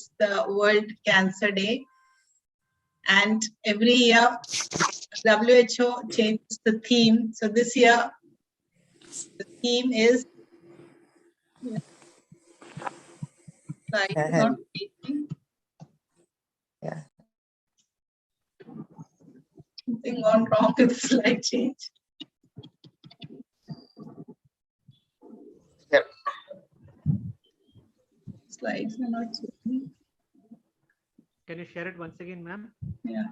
is the World Cancer Day. And every year, WHO changes the theme. So this year, the theme is not changing. Yeah. Something gone wrong with the slide change. Yep. Slides are not changing. Can you share it once again, ma'am? Yeah.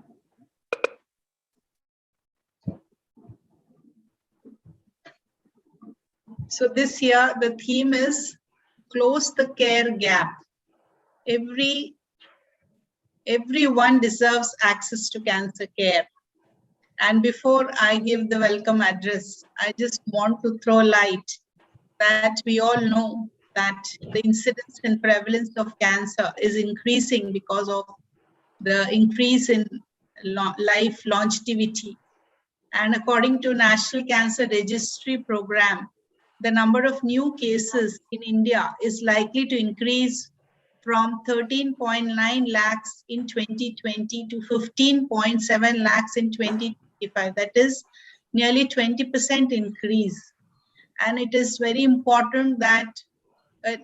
So this year, the theme is close the care gap. Everyone deserves access to cancer care. And before I give the welcome address, I just want to throw light that we all know that the incidence and prevalence of cancer is increasing because of the increase in life longevity. And according to National Cancer Registry Program, the number of new cases in India is likely to increase from 13.9 lakhs in 2020 to 15.7 lakhs in 2025. That is nearly 20% increase. And it is very important that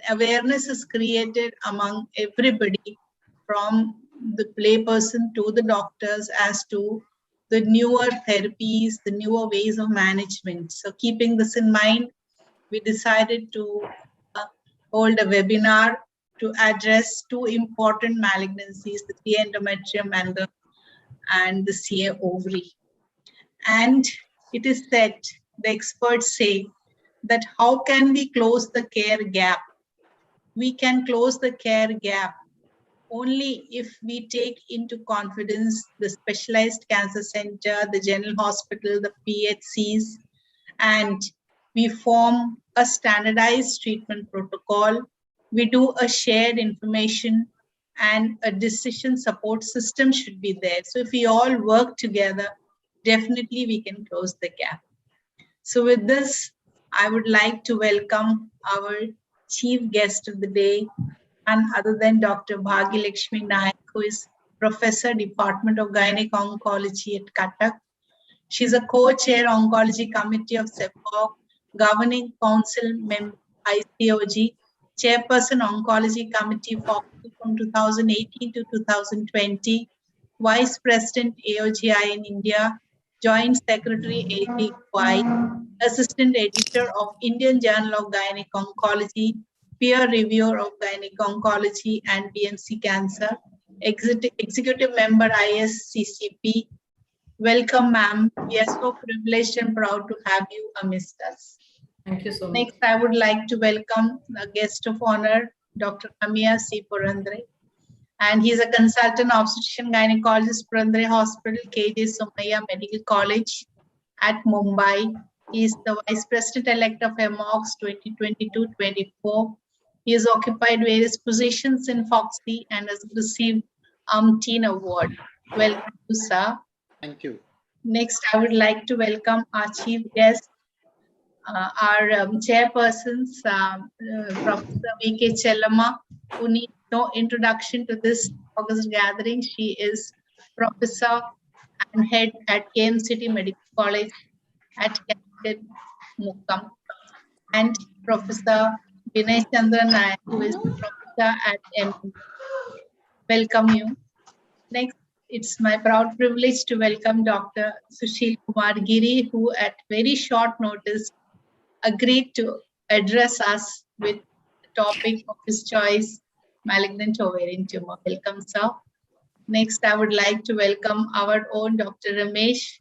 awareness is created among everybody, from the layperson to the doctors, as to the newer therapies, the newer ways of management. So keeping this in mind, we decided to hold a webinar to address two important malignancies, the CA endometrium and the CA ovary. And it is said, the experts say, that how can we close the care gap? We can close the care gap only if we take into confidence the specialized cancer center, the general hospital, the PHCs, and we form a standardized treatment protocol. We do a shared information, and a decision support system should be there. So if we all work together, definitely we can close the gap. So with this, I would like to welcome our chief guest of the day, none other than Dr. Bhagyalakshmi Nayak, who is Professor, Department of Gynec Oncology at Cuttack. She's a co-chair Oncology Committee of CEPOC, Governing Council member ICOG, Chairperson Oncology Committee from 2018 to 2020, Vice President AOGI in India, Joint Secretary AGY, Assistant Editor of Indian Journal of Gynec Oncology, Peer Reviewer of Gynec Oncology and BMC Cancer, Executive Member ISCCP. Welcome, ma'am. We are so privileged and proud to have you amidst us. Thank you so much. Next, I would like to welcome the guest of honor, Dr. Tamiya C. Purandare. And he's a consultant obstetrician gynecologist, Purandare Hospital, KJ Somaiya Medical College at Mumbai. He is the Vice President-elect of MOX 2022-24. He has occupied various positions in Foxy and has received umpteen award. Welcome, sir. Thank you. Next, I would like to welcome our chief guest, our chairpersons, Professor V.K. Chellama, who needs no introduction to this August gathering. She is professor and head at KM City Medical College at Mukkam, and Professor Vinay Chandran Nayak, who is professor at M. Welcome you. Next, it's my proud privilege to welcome Dr. Sushil Kumar Giri, who at very short notice agreed to address us with the topic of his choice, malignant ovarian tumor. Welcome, sir. Next, I would like to welcome our own Dr. Ramesh.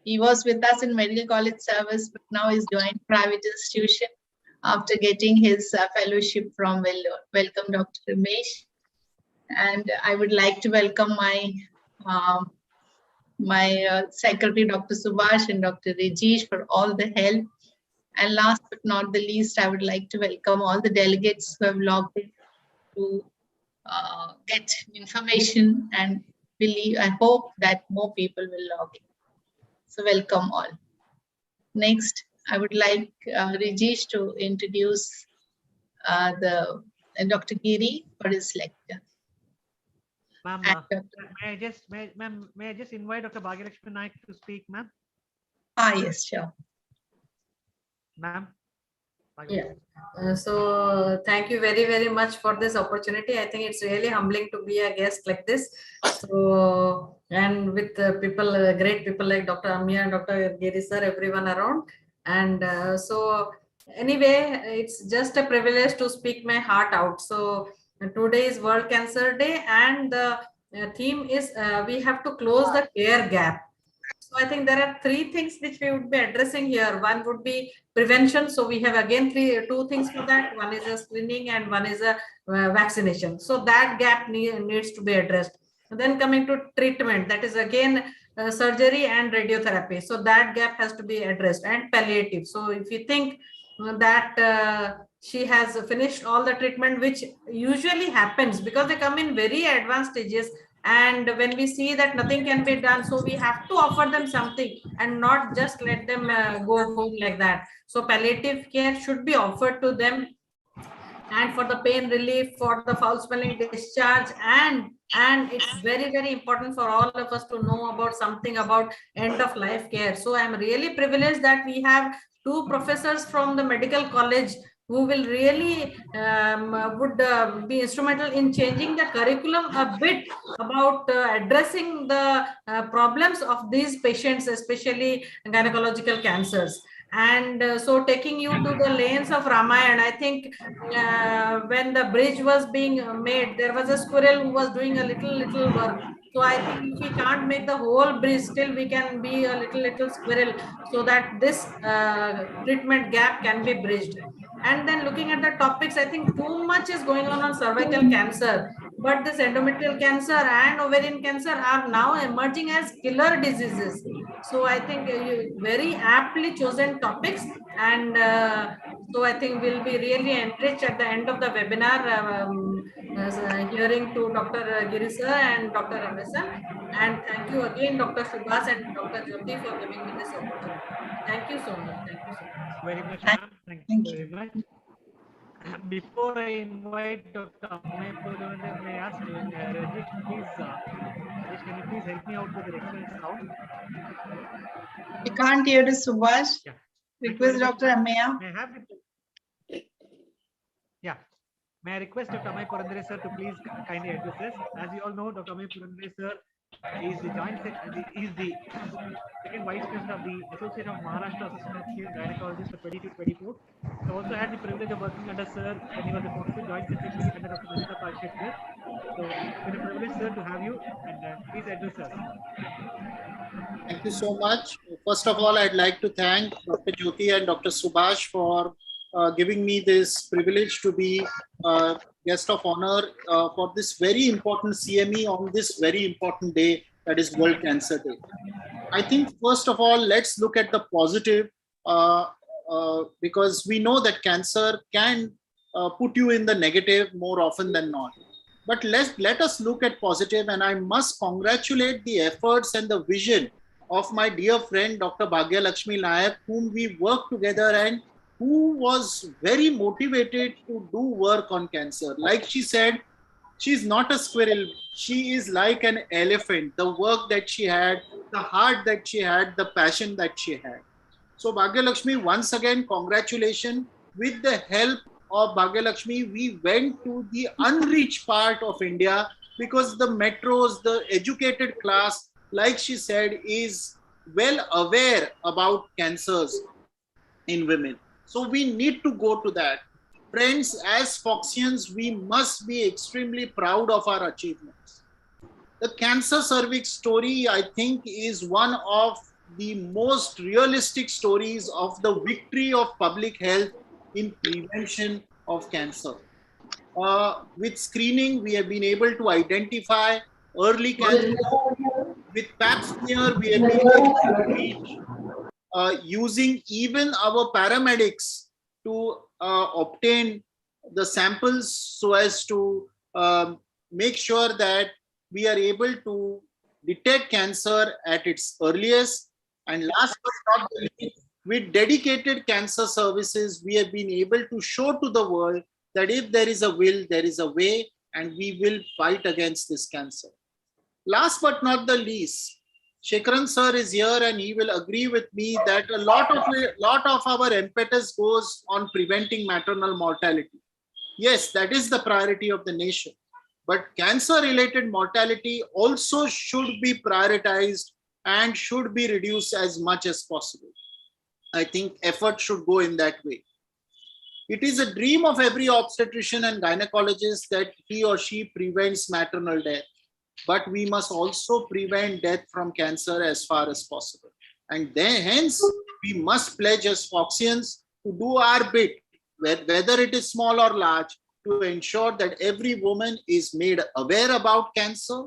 He was with us in medical college service, but now he's joined private institution after getting his fellowship from Vellore. Welcome, Dr. Ramesh. And I would like to welcome my secretary, Dr. Subhash, and Dr. Rajesh for all the help. And last but not the least, I would like to welcome all the delegates who have logged in to get information, and I hope that more people will log in. So welcome all. Next, I would like Rajesh to introduce Dr. Giri for his lecture. Ma'am, And may I just invite Dr. Bhagyalakshmi Naik to speak, ma'am? yes, sure. Ma'am. Yeah. So thank you very, very much for this opportunity. I think it's really humbling to be a guest like this. So, and with people, great people like Dr. Tamiya, Dr. Giri sir, everyone around. And so anyway, it's just a privilege to speak my heart out. So today is World Cancer Day, and the theme is we have to close the care gap. So I think there are three things which we would be addressing here. One would be prevention. So we have again two things for that. One is a screening and one is a vaccination. So that gap needs to be addressed. And then coming to treatment, that is again surgery and radiotherapy. So that gap has to be addressed, and palliative. So if you think that she has finished all the treatment, which usually happens because they come in very advanced stages, and when we see that nothing can be done, so we have to offer them something and not just let them go home like that. So palliative care should be offered to them, and for the pain relief, for the foul smelling discharge, and it's very, very important for all of us to know about something about end of life care. So I'm really privileged that we have two professors from the medical college who will really would be instrumental in changing the curriculum a bit about addressing the problems of these patients, especially gynecological cancers. And so taking you to the lanes of Ramayana, I think when the bridge was being made, there was a squirrel who was doing a little work. So I think if we can't make the whole bridge, still we can be a little squirrel, so that this treatment gap can be bridged. And then looking at the topics, I think too much is going on cervical cancer, but this endometrial cancer and ovarian cancer are now emerging as killer diseases. So I think you very aptly chosen topics, and so I think we'll be really enriched at the end of the webinar, hearing to Dr. Giri sir and Dr. Ramesan. And thank you again, Dr. Subhas and Dr. Jyoti, for giving me this opportunity. Thank you so much. Thank you so much. Very much, ma'am. Thank you very much. Before I invite Dr. Amay Purandare, may I ask Rajesh, please, Rajesh, can you please help me out with the excellent sound? We can't hear the Subhash. Yeah. Request Dr. Amaya. May I have the... Yeah. May I request Dr. Amay Purandare sir to please kindly address us. As you all know, Dr. Amay Purandare sir is the second vice president of the Association of Maharashtra Association of Gynecologists for 2022-24. I also had the privilege of working under sir when he was the founder joint secretary under Dr. Nandita Parshekar. So it's been a privilege, sir, to have you, and please address us. Thank you so much. First of all, I'd like to thank Dr. Jyoti and Dr. Subhash for giving me this privilege to be guest of honor for this very important CME on this very important day, that is World Cancer Day. I think first of all, let's look at the positive because we know that cancer can put you in the negative more often than not. But let us look at positive, and I must congratulate the efforts and the vision of my dear friend Dr. Bhagyalakshmi Naik, whom we worked together and who was very motivated to do work on cancer. Like she said, she's not a squirrel. She is like an elephant. The work that she had, the heart that she had, the passion that she had. So Bhagyalakshmi, once again, congratulations. With the help of Bhagyalakshmi, we went to the unreached part of India because the metros, the educated class, like she said, is well aware about cancers in women. So we need to go to that. Friends, as Foxians, we must be extremely proud of our achievements. The cancer cervix story, I think, is one of the most realistic stories of the victory of public health in prevention of cancer. With screening, we have been able to identify early cancer. With Pap smear, we have been able to reach using even our paramedics to obtain the samples so as to make sure that we are able to detect cancer at its earliest. And last but not least, with dedicated cancer services, we have been able to show to the world that if there is a will, there is a way. and we will fight against this cancer. Last but not the least, Shekharan sir is here and he will agree with me that a lot of our impetus goes on preventing maternal mortality. Yes, that is the priority of the nation. But cancer-related mortality also should be prioritized and should be reduced as much as possible. I think effort should go in that way. It is a dream of every obstetrician and gynecologist that he or she prevents maternal death. But we must also prevent death from cancer as far as possible. And then, hence, we must pledge as Foxians to do our bit, whether it is small or large, to ensure that every woman is made aware about cancer,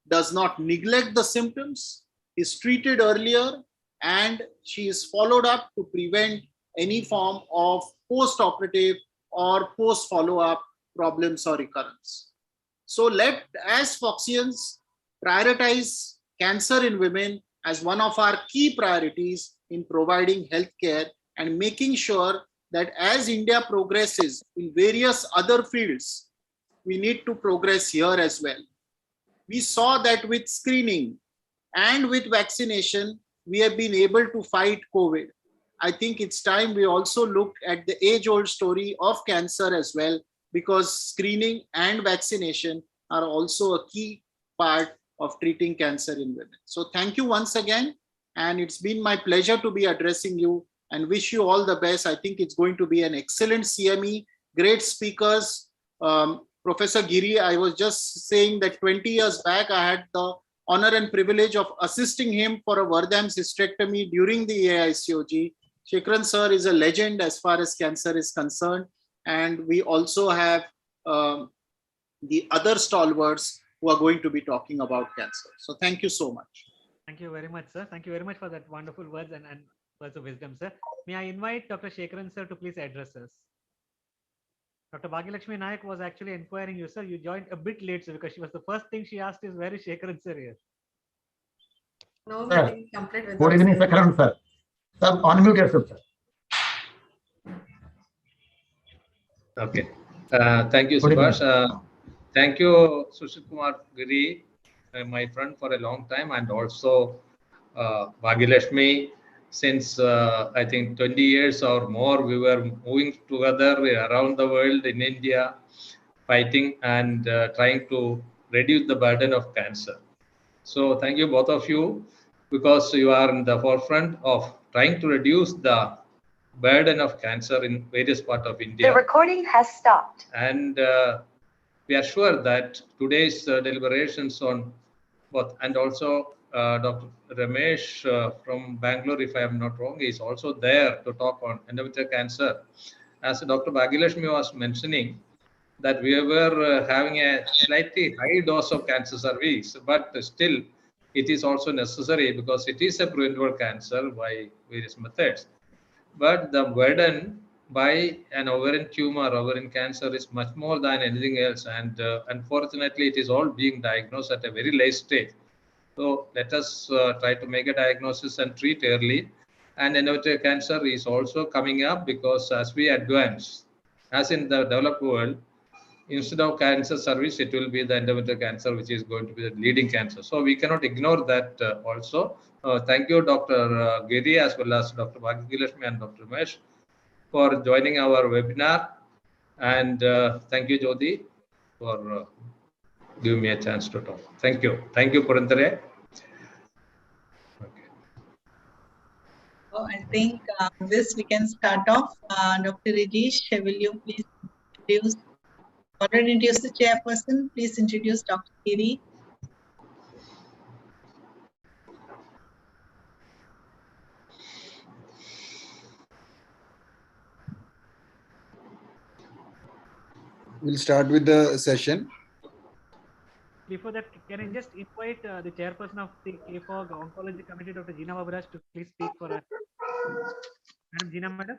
does not neglect the symptoms, is treated earlier, and she is followed up to prevent any form of post-operative or post-follow-up problems or recurrence. So let, as Foxians, prioritize cancer in women as one of our key priorities in providing healthcare and making sure that as India progresses in various other fields, we need to progress here as well. We saw that with screening and with vaccination, we have been able to fight COVID. I think it's time we also look at the age-old story of cancer as well, because screening and vaccination are also a key part of treating cancer in women. So thank you once again. And it's been my pleasure to be addressing you and wish you all the best. I think it's going to be an excellent CME, great speakers. Professor Giri, I was just saying that 20 years back, I had the honor and privilege of assisting him for a Vardham cystectomy during the AICOG. Shekharan sir is a legend as far as cancer is concerned. And we also have the other stalwarts who are going to be talking about cancer. So thank you so much. Thank you very much, sir. Thank you very much for that wonderful words and words of wisdom, sir. May I invite Dr. Shekharan sir to please address us. Dr. Bhagyalakshmi Nayak was actually inquiring you, sir. You joined a bit late, sir, because she was the first thing she asked is, where is Shekharan sir here? No Sir, meeting complete without. Good evening, Shekharan sir. Sir, unmute yourself, sir. Okay. Thank you, Good evening. Subhash. Thank you, Sushil Kumar Giri, my friend for a long time, and also Bhagyalakshmi. Since I think 20 years or more, we were moving together around the world in India, fighting and trying to reduce the burden of cancer. So thank you, both of you, because you are in the forefront of trying to reduce the burden of cancer in various parts of India. The recording has stopped. And we are sure that today's deliberations on both, and also Dr. Ramesh from Bangalore, if I am not wrong, is also there to talk on endometrial cancer. As Dr. Bhagyalakshmi was mentioning, that we were having a slightly high dose of cancer cervix, but still it is also necessary because it is a preventable cancer by various methods. But the burden by an ovarian tumor, ovarian cancer is much more than anything else. And unfortunately, it is all being diagnosed at a very late stage. So let us try to make a diagnosis and treat early. And endometrial cancer is also coming up because as we advance, as in the developed world, instead of cancer service, it will be the endometrial cancer, which is going to be the leading cancer. So we cannot ignore that also. Thank you, Dr. Giri, as well as Dr. Bhagyalakshmi and Dr. Ramesh for joining our webinar. And thank you, Jyoti, for giving me a chance to talk. Thank you. Thank you, Purandare. So I think this we can start off. Dr. Rajesh, will you please introduce, already introduce the chairperson, please introduce Dr. Giri. We'll start with the session. Before that, can I just invite the chairperson of the KFOG Oncology Committee, Dr. Jeena Baburaj, to please speak for us. Madam Jeena, madam.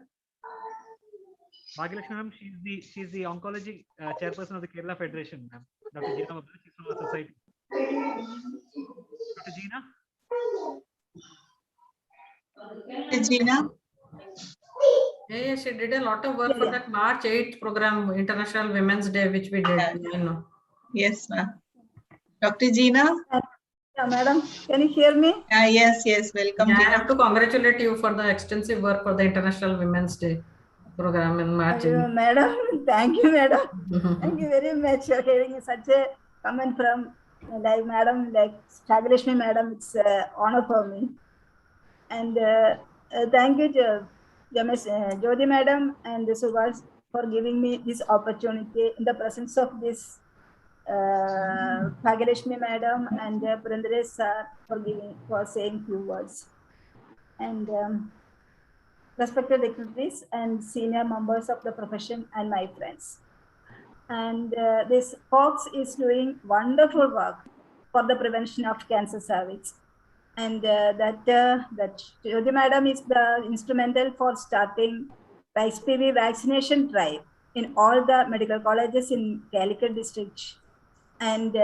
Bhagyalakshmi, ma'am, she's the oncology chairperson of the Kerala Federation, ma'am. Dr. Jeena Baburaj, she's from our society. Dr. Jeena? Jeena? Yeah, she did a lot of work for that March 8th program, International Women's Day, which we did. You know. Yes, ma'am. Dr. Gina? Yeah, madam, can you hear me? Yes, yes. Welcome, Yeah, I Gina. have to congratulate you for the extensive work for the International Women's Day program in March. Madam, thank you, madam. Thank you very much for hearing such a comment from like madam, like Shagrishmi madam. It's an honor for me. And thank you, Jyoti madam and Subhash for giving me this opportunity in the presence of this Bhagyalakshmi madam and Purandare sir for saying few words. And respected dignitaries and senior members of the profession and my friends. And this COGS is doing wonderful work for the prevention of cancer cervix. And that Jyoti madam is the instrumental for starting the HPV vaccination drive in all the medical colleges in Calicut district. And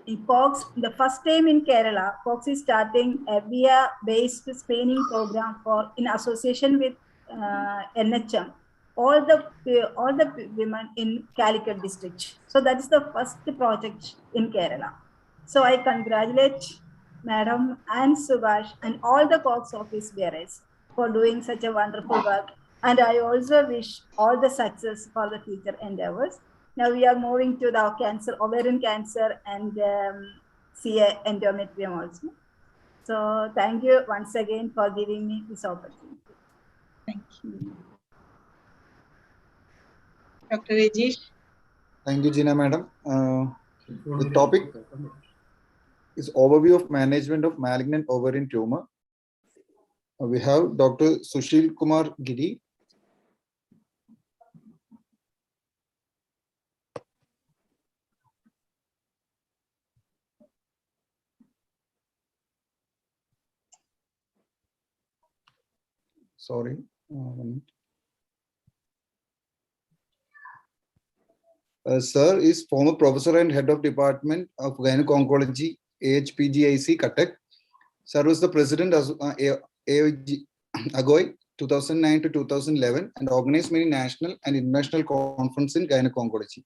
in COGS, the first time in Kerala, COGS is starting a VIA-based screening program in association with NHM, all the women in Calicut district. So that is the first project in Kerala. So I congratulate Madam and Subhash and all the COGS office bearers for doing such a wonderful work. And I also wish all the success for the future endeavors. Now we are moving to the cancer, ovarian cancer, and CA endometrium also. So thank you once again for giving me this opportunity. Thank you. Dr. Rajesh? Thank you, Gina madam. The topic is overview of management of malignant ovarian tumor. We have Dr. Sushil Kumar Giri. Sorry. Sir is former professor and head of Department of Gynec-Oncology, AHPGIC, Cuttack. Sir was the president of AGOI 2009 to 2011 and organized many national and international conferences in Gynec-Oncology.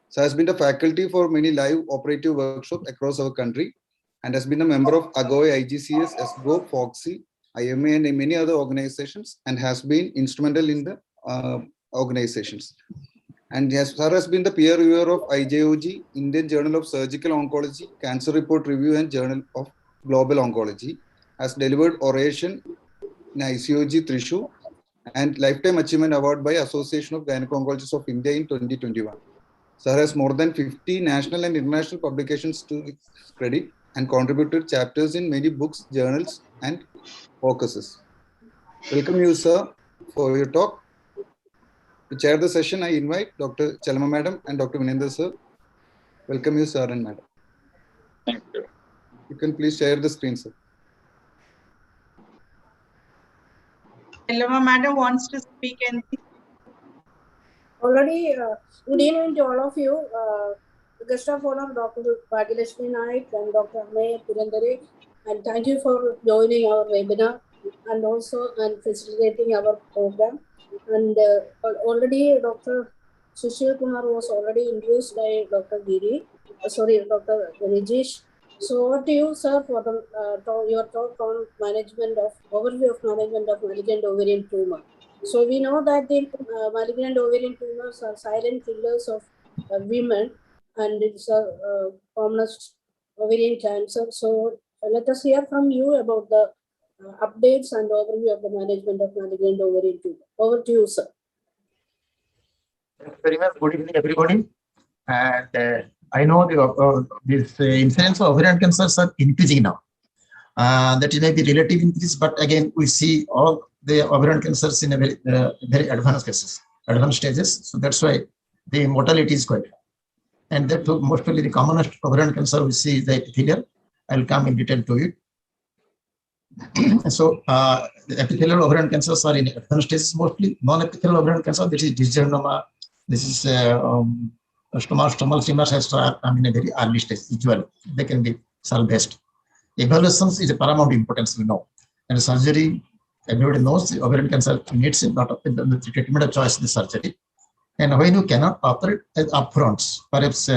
Sir has been the faculty for many live operative workshops across our country and has been a member of AGOI, IGCS, ESGO, FOXY, IMA, and many other organizations, and has been instrumental in the organizations. And Sir has been the peer reviewer of IJOG, Indian Journal of Surgical Oncology, Cancer Report Review, and Journal of Global Oncology. Has delivered oration in ICOG Thrissur and Lifetime Achievement Award by Association of Gynec-Oncologists of India in 2021. Sir has more than 50 national and international publications to his credit and contributed chapters in many books, journals, and focuses. Welcome you, sir, for your talk. To chair the session, I invite Dr. Chalma Madam and Dr. Vinendra sir. Welcome you, sir and madam. Thank you. You can please share the screen, sir. Elama madam wants to speak anything. Already, good evening to all of you. The guest of honor, Dr. Bhagyalakshmi Naik and Dr. May Purandare, and thank you for joining our webinar and also facilitating our program. And already Dr. Sushil Kumar was already introduced by Dr. Giri, Dr. Rajesh. So over to you, sir, for the, your talk on overview of management of malignant ovarian tumor. So we know that the malignant ovarian tumors are silent killers of women, and it's a commonest ovarian cancer. So let us hear from you about the updates and overview of the management of malignant ovarian tumor. Over to you, sir. Thank you very much. Good evening, everybody. And I know this incidence of ovarian cancers are increasing now. That may be relative increase, but again, we see all the ovarian cancers in a very advanced stages. So that's why the mortality is quite high. And that mostly the commonest ovarian cancer we see is the epithelial. I'll come in detail to it. So the epithelial ovarian cancers are in advanced stages, mostly non-epithelial ovarian cancer. This is dysgenoma. This is stromal tumors are in a very early stage. Usually, they can be cell-based. Evaluations is a paramount importance, we know. And surgery, everybody knows the ovarian cancer needs a lot of the treatment of choice, the surgery. And when you cannot operate upfront, perhaps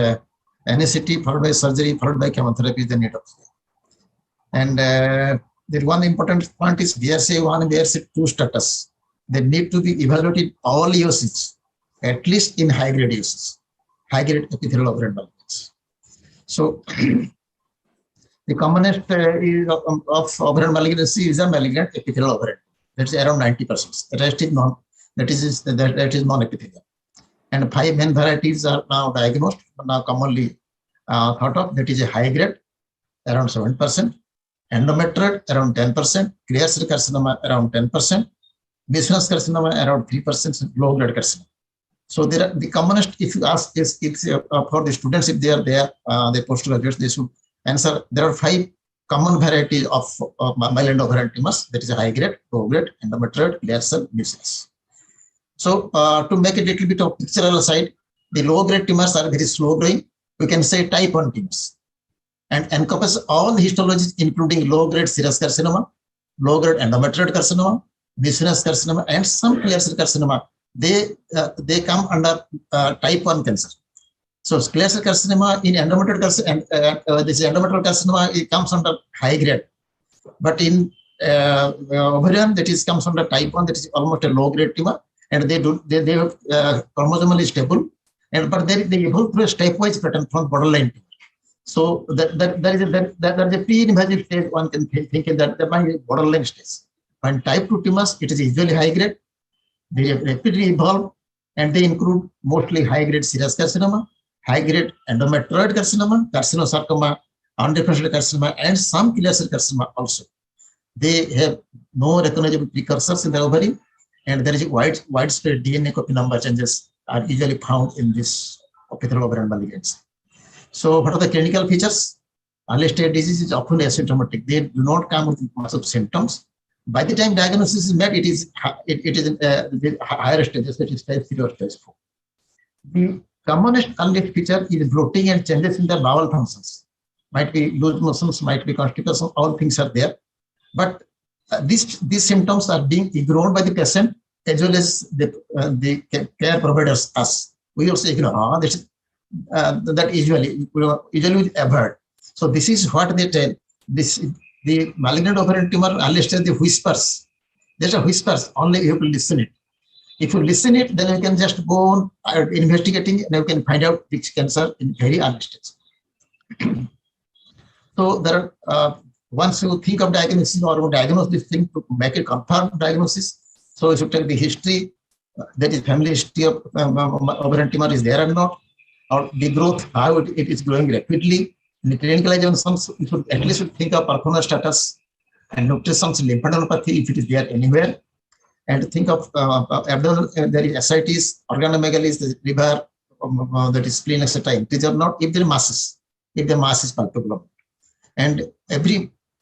NSCT followed by surgery, followed by chemotherapy is the need of. And the one important point is BRCA1 and BRCA2 status. They need to be evaluated all uses, at least in high-grade uses, high-grade epithelial ovarian malignancy. So the commonest of ovarian malignancy is a malignant epithelial ovarian. That's around 90%. The rest is that is non-epithelial. And 5 main varieties are now diagnosed, now commonly thought of. That is a high grade, around 7%, endometrial around 10%, clear cell carcinoma around 10%, mucinous carcinoma around 3%, and low grade carcinoma. So there are the commonest, if you ask is for the students, if they are there, the postgraduates, they should answer. There are 5 common varieties of malignant ovarian tumors. That is a high grade, low grade, endometrial, clear cell, mucinous. So to make a little bit of pictorial side, the low grade tumors are very slow growing. We can say type 1 tumors and encompass all the histologies, including low grade serous carcinoma, low grade endometrial carcinoma, mucinous carcinoma, and some clear cell carcinoma. They come under type 1 cancer. So clear cell carcinoma in endometrial carcinoma, and this endometrial carcinoma, it comes under high grade. But in ovarian, that is comes under type 1, that is almost a low grade tumor. And they are chromosomally stable, but they evolve through a stepwise pattern from borderline. So there is a pre-invasive stage. One can think that there might be borderline stage. When type 2 tumors, it is usually high grade. They rapidly evolve, and they include mostly high grade serous carcinoma, high grade endometrioid carcinoma, carcinosarcoma, undifferentiated carcinoma, and some clear cell carcinoma also. They have no recognizable precursors in the ovary. And there is widespread DNA copy number changes are usually found in this epithelial ovarian malignancy. So what are the clinical features? Early stage disease is often asymptomatic. They do not come with much of symptoms. By the time diagnosis is made, it is in the higher stages, that is stage 3 or stage 4. The commonest early feature is bloating and changes in the bowel functions. Might be loose motions, might be constipation, all things are there. But these symptoms are being ignored by the patient as well as the care providers, us. We also ignore that usually we avoid. So this is what they tell. The malignant ovarian tumor, early stage, the whispers. There's a whispers, only you have to listen it. If you listen it, then you can just go on investigating and you can find out which cancer in very early stage. So there are once you think of diagnosis or diagnose this thing to make a confirmed diagnosis, so you should take the history, that is family history of ovarian tumor is there or not, or the growth, how it is growing rapidly. In the clinical examinations, you should at least think of performance status and nutrition's lymphadenopathy if it is there anywhere, and think of abdominal, there is ascites, organomegaly, the liver, that is spleen, etc. Increase or not, if there are masses, if the mass is palpable. And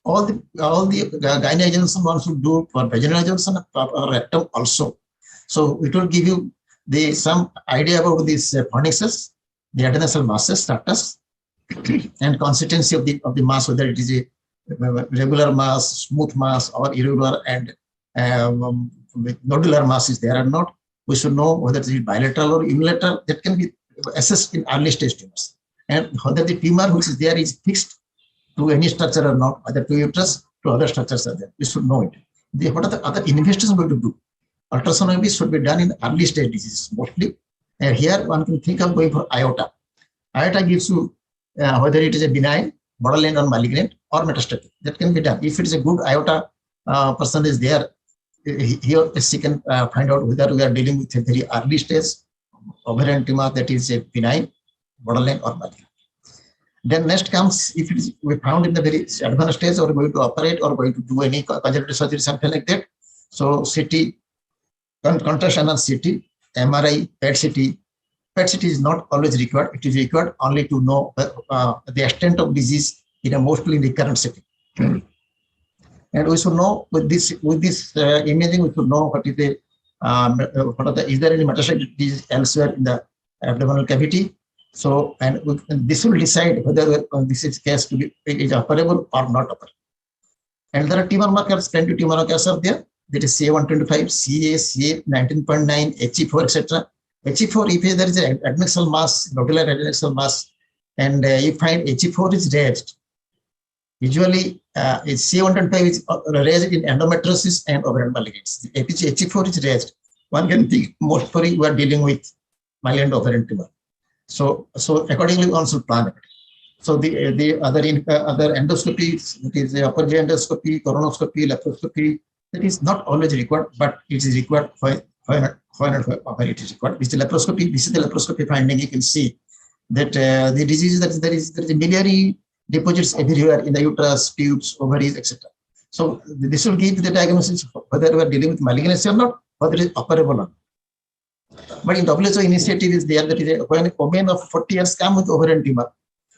all the gynae examination one should do for vaginal examination or rectum also. So it will give you some idea about these fornices, the adenosine masses status, and consistency of the mass, whether it is a regular mass, smooth mass, or irregular and nodular mass is there or not. We should know whether it is bilateral or unilateral. That can be assessed in early stage tumors, and whether the tumor which is there is fixed to any structure or not, either to uterus, to other structures are there. We should know it. What are the other investigations going to do? Ultrasonography should be done in early stage diseases mostly. And here one can think of going for IOTA. IOTA gives you whether it is a benign, borderline or malignant or metastatic. That can be done. If it is a good IOTA person is there, here she can find out whether we are dealing with a very early stage ovarian tumor that is a benign, borderline or malignant. Then next comes, if it is we found in the very advanced stage or going to operate or going to do any conservative surgery, something like that. So CT, contrast analysis CT, MRI, PET-CT. PET-CT is not always required. It is required only to know the extent of disease in a mostly recurrent setting. And we should know with this imaging, we should know what is the is there any metastatic disease elsewhere in the abdominal cavity. So, and this will decide whether this is case to be is operable or not operable. And there are tumor markers, plenty of tumor markers are there. That is CA125, CA 19.9, HE4, etc. HE4, if there is an adnexal mass, nodular adnexal mass, and you find HE4 is raised, usually CA125 is raised in endometriosis and ovarian malignancy. If HE4 is raised, one can think most probably you are dealing with malignant ovarian tumor. So accordingly, one should plan it. So the other endoscopies, it is the upper GI endoscopy, colonoscopy, laparoscopy, that is not always required, but it is required when it is required. This is laparoscopy. This is the laparoscopy finding. You can see that the disease that there is biliary deposits everywhere in the uterus, tubes, ovaries, etc. So this will give the diagnosis whether we are dealing with malignancy or not, whether it is operable or not. But in WHO initiative is there that is when a woman of 40 years come with ovarian tumor,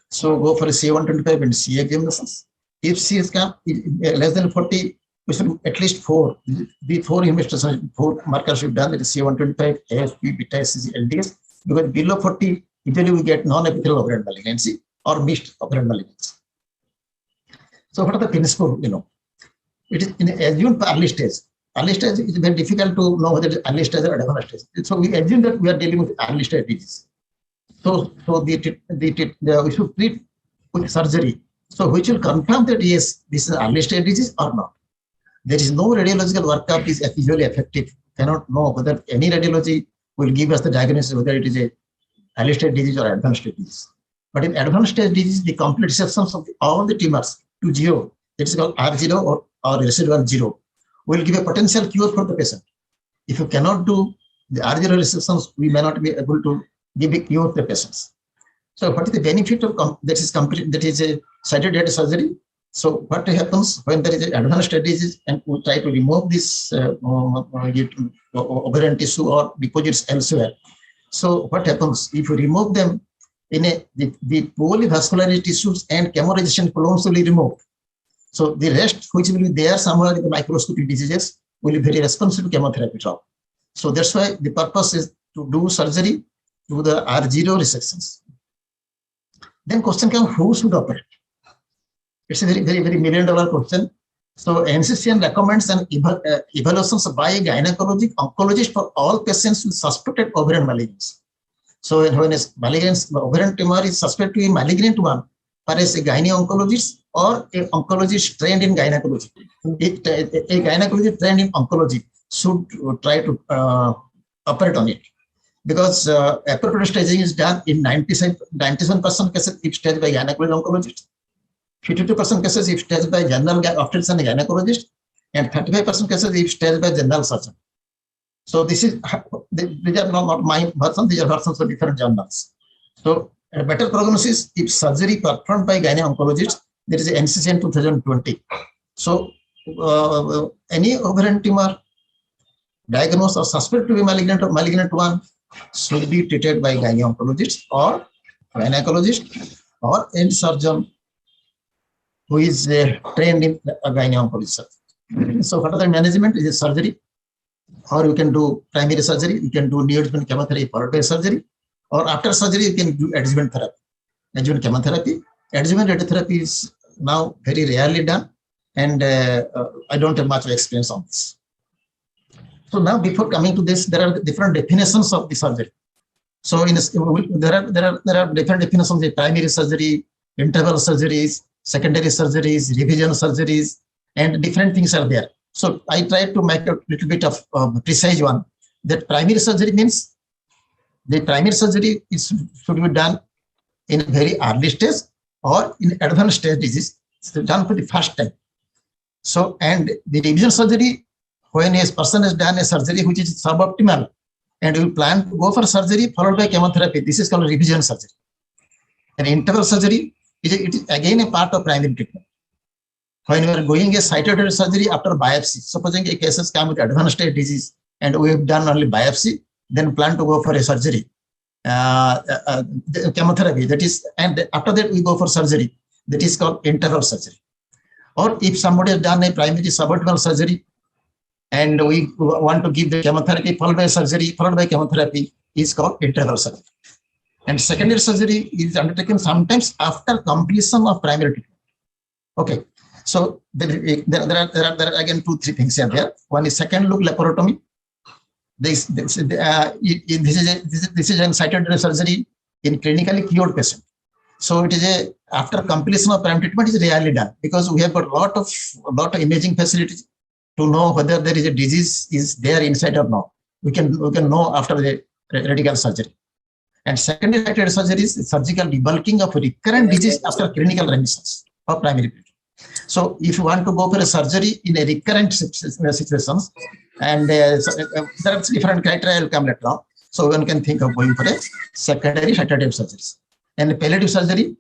so go for a CA125 and CA examinations. If she is come less than 40, we should at least 4. The 4 investigations, 4 markers should be done. That is CA125, AFP, beta SCG, LDS. Because below 40, usually we get non-epithelial ovarian malignancy or mixed ovarian malignancy. So what are the principles? It is in assumed early stage. Early stage is very difficult to know whether it is early stage or advanced stage. So we assume that we are dealing with early stage disease. So we should treat with surgery. So which will confirm that yes, this is early stage disease or not. There is no radiological workup is usually effective. Cannot know whether any radiology will give us the diagnosis whether it is a early stage disease or advanced stage disease. But in advanced stage disease, the complete resections of all the tumors to 0, that is called R0 or residual 0, will give a potential cure for the patient. If you cannot do the R0 resections, we may not be able to give a cure to the patients. So what is the benefit of that is a cytogenetic surgery? So what happens when there is an advanced stage disease and we try to remove this ovarian tissue or deposits elsewhere? So what happens if you remove them in the polyvascular tissues and chemoresistant clones will be removed? So the rest, which will be there somewhere in the microscopic diseases, will be very responsive to chemotherapy drop. So that's why the purpose is to do surgery to the R0 resections. Then question comes, who should operate? It's a very, very, very $1 million question. So NCCN recommends an evaluations by a oncologist for all patients with suspected ovarian malignancy. So when a ovarian tumor is suspected to be malignant one, whereas a gyne-oncologist or a oncologist trained in gynecology, a gynecologist trained in oncology should try to operate on it. Because appropriate staging is done in 97% cases if staged by gynecology oncologist, 52% cases if staged by general obstetrician and gynecologist, and 35% cases if staged by general surgeon. So these are not my versions, these are versions of different journals. So a better prognosis if surgery performed by gyne-oncologist, there is a NCCN 2020. So any ovarian tumor diagnosed or suspected to be malignant or malignant one should be treated by gyne-oncologist or gynecologist or any surgeon who is trained in gyne-oncology. So what are the management is a surgery, or you can do primary surgery, you can do neoadjuvant chemotherapy followed by surgery, or after surgery you can do adjuvant therapy. Adjuvant chemotherapy, adjuvant radiotherapy is now very rarely done, and I don't have much experience on this. So now, before coming to this, there are different definitions of the surgery. So there are different definitions of the primary surgery, interval surgeries, secondary surgeries, revision surgeries, and different things are there. So I try to make a little bit of precise one. That primary surgery means the primary surgery should be done in a very early stage or in advanced stage disease. It's done for the first time. So, and the revision surgery, when a person has done a surgery which is suboptimal and you plan to go for surgery followed by chemotherapy, this is called revision surgery. And interval surgery it is again a part of primary treatment. When we are going a cytogenetic surgery after biopsy, supposing a case has come with advanced stage disease and we have done only biopsy, then plan to go for a surgery, chemotherapy, that is, and after that we go for surgery, that is called interval surgery. Or if somebody has done a primary suboptimal surgery and we want to give the chemotherapy followed by surgery, followed by chemotherapy, is called interval surgery. And secondary surgery is undertaken sometimes after completion of primary treatment. Okay, so there are again 2-3 things here. There. One is second look laparotomy. This is a cytogenetic surgery in clinically cured patient. So it is after completion of prime treatment is rarely done because we have got a lot of imaging facilities to know whether there is a disease is there inside or not. We can know after the radical surgery. And secondary targeted surgery is surgical debulking of recurrent disease after clinical remissions of primary treatment. So if you want to go for a surgery in a recurrent situations, and there are different criteria, I will come later on. So one can think of going for a secondary targeted surgeries. And palliative surgery,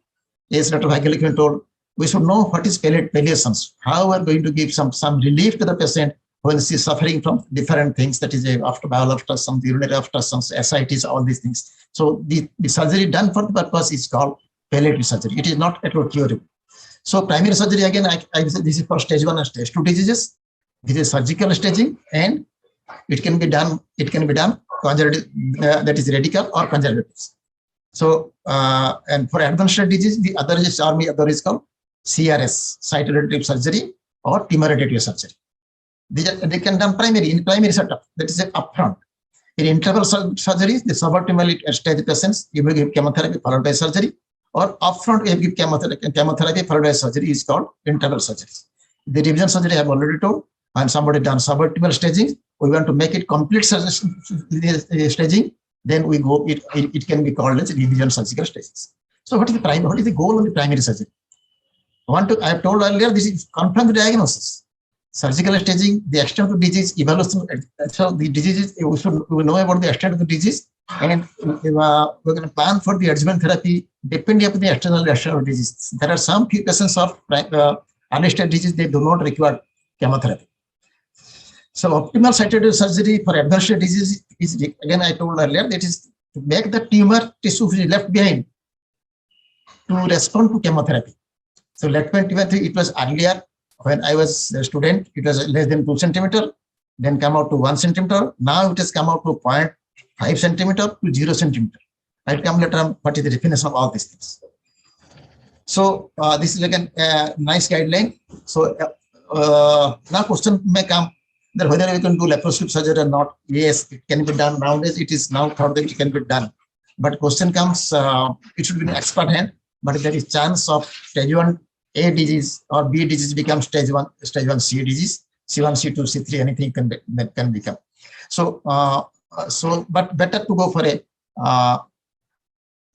as Dr. Bhagyalakshmi told, we should know what is palliations, how we are going to give some relief to the patient when she is suffering from different things, that is after bowel obstructions, urinary obstructions, ascites, all these things. So the surgery done for the purpose is called palliative surgery. It is not at all curable. So primary surgery, again, I say this is for stage 1 and stage 2 diseases. This is surgical staging, and it can be done conservative, that is radical or conservative. So and for advanced disease, the other is called CRS, cytoreductive surgery or tumor radiative surgery. They can done in primary setup, that is upfront. In interval surgeries, the suboptimal stage patients, you will give chemotherapy followed by surgery, or upfront you give chemotherapy followed by surgery is called interval surgeries. The revision surgery I have already told, and somebody done suboptimal staging, we want to make it complete staging, then we go, it can be called as revision surgical stages. So what is the goal of the primary surgery? I have told earlier, this is confirm the diagnosis. Surgical staging, the extent of the disease, evaluation. So the diseases, we know about the extent of the disease, and we're going to plan for the adjuvant therapy depending upon the external disease. There are some few patients of early stage disease, they do not require chemotherapy. So optimal cytoreductive surgery for advanced disease is, again, I told earlier, that is to make the tumor tissue left behind to respond to chemotherapy. So left behind tumor, it was earlier when I was a student, it was less than 2 centimeter, then come out to 1 centimeter. Now it has come out to 0.5 centimeter to 0 centimeter. I'll come later on what is the definition of all these things. So this is again a nice guideline. So now question may come that whether we can do laparoscopic surgery or not. Yes, it can be done. Nowadays it is now thought that it can be done. But question comes, it should be in expert hand, but if there is chance of stage 1 A disease or B disease become stage 1 C disease, C1, C2, C3, anything can become. So, but better to go for a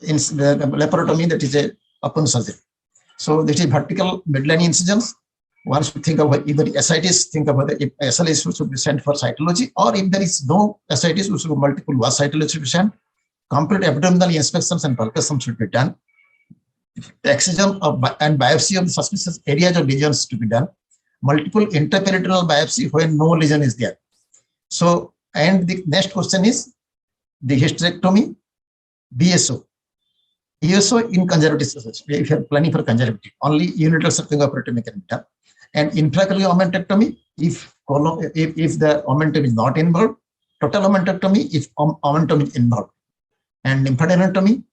laparotomy, that is a open surgery. So this is vertical midline incisions. One should think of either ascites, think of whether if SLS should be sent for cytology, or if there is no ascites, we should do multiple was cytology should be sent. Complete abdominal inspections and palpation should be done. Excision and biopsy of the suspicious areas of lesions to be done. Multiple intraperitoneal biopsy when no lesion is there. So, and the next question is the hysterectomy, BSO. ESO in conservative surgery, if you are planning for conservative, only unilateral circumoperative can be done. And intraocular omentectomy, if the omentum is not involved, total omentectomy if omentum is involved, and lymphadenectomy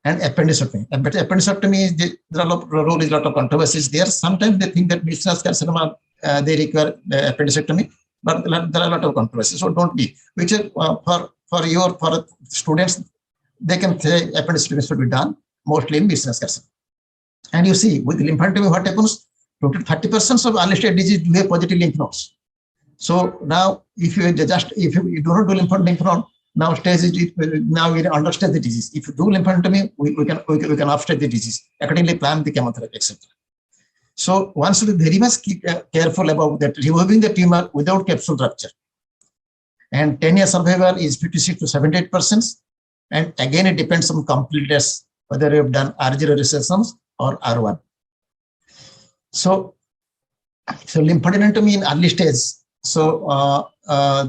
and appendectomy. And but appendectomy is there are a lot of controversies there. Sometimes they think that miscellaneous carcinoma they require appendectomy, but there are a lot of controversies. So don't be. Which is for students, they can say appendectomy should be done mostly in miscellaneous carcinoma. And you see with lymphadenectomy what happens? 30% of early stage disease do have positive lymph nodes. So now if you do not do lymph node, now we understand the disease. If you do lymphadenectomy, we can offset the disease, accordingly plan the chemotherapy, etc. So one should be very much careful about that, removing the tumor without capsule rupture. And 10-year survival is 56 to 78%. And again, it depends on completeness, whether you have done R0 recessions or R1. So lymphadenectomy in early stage. So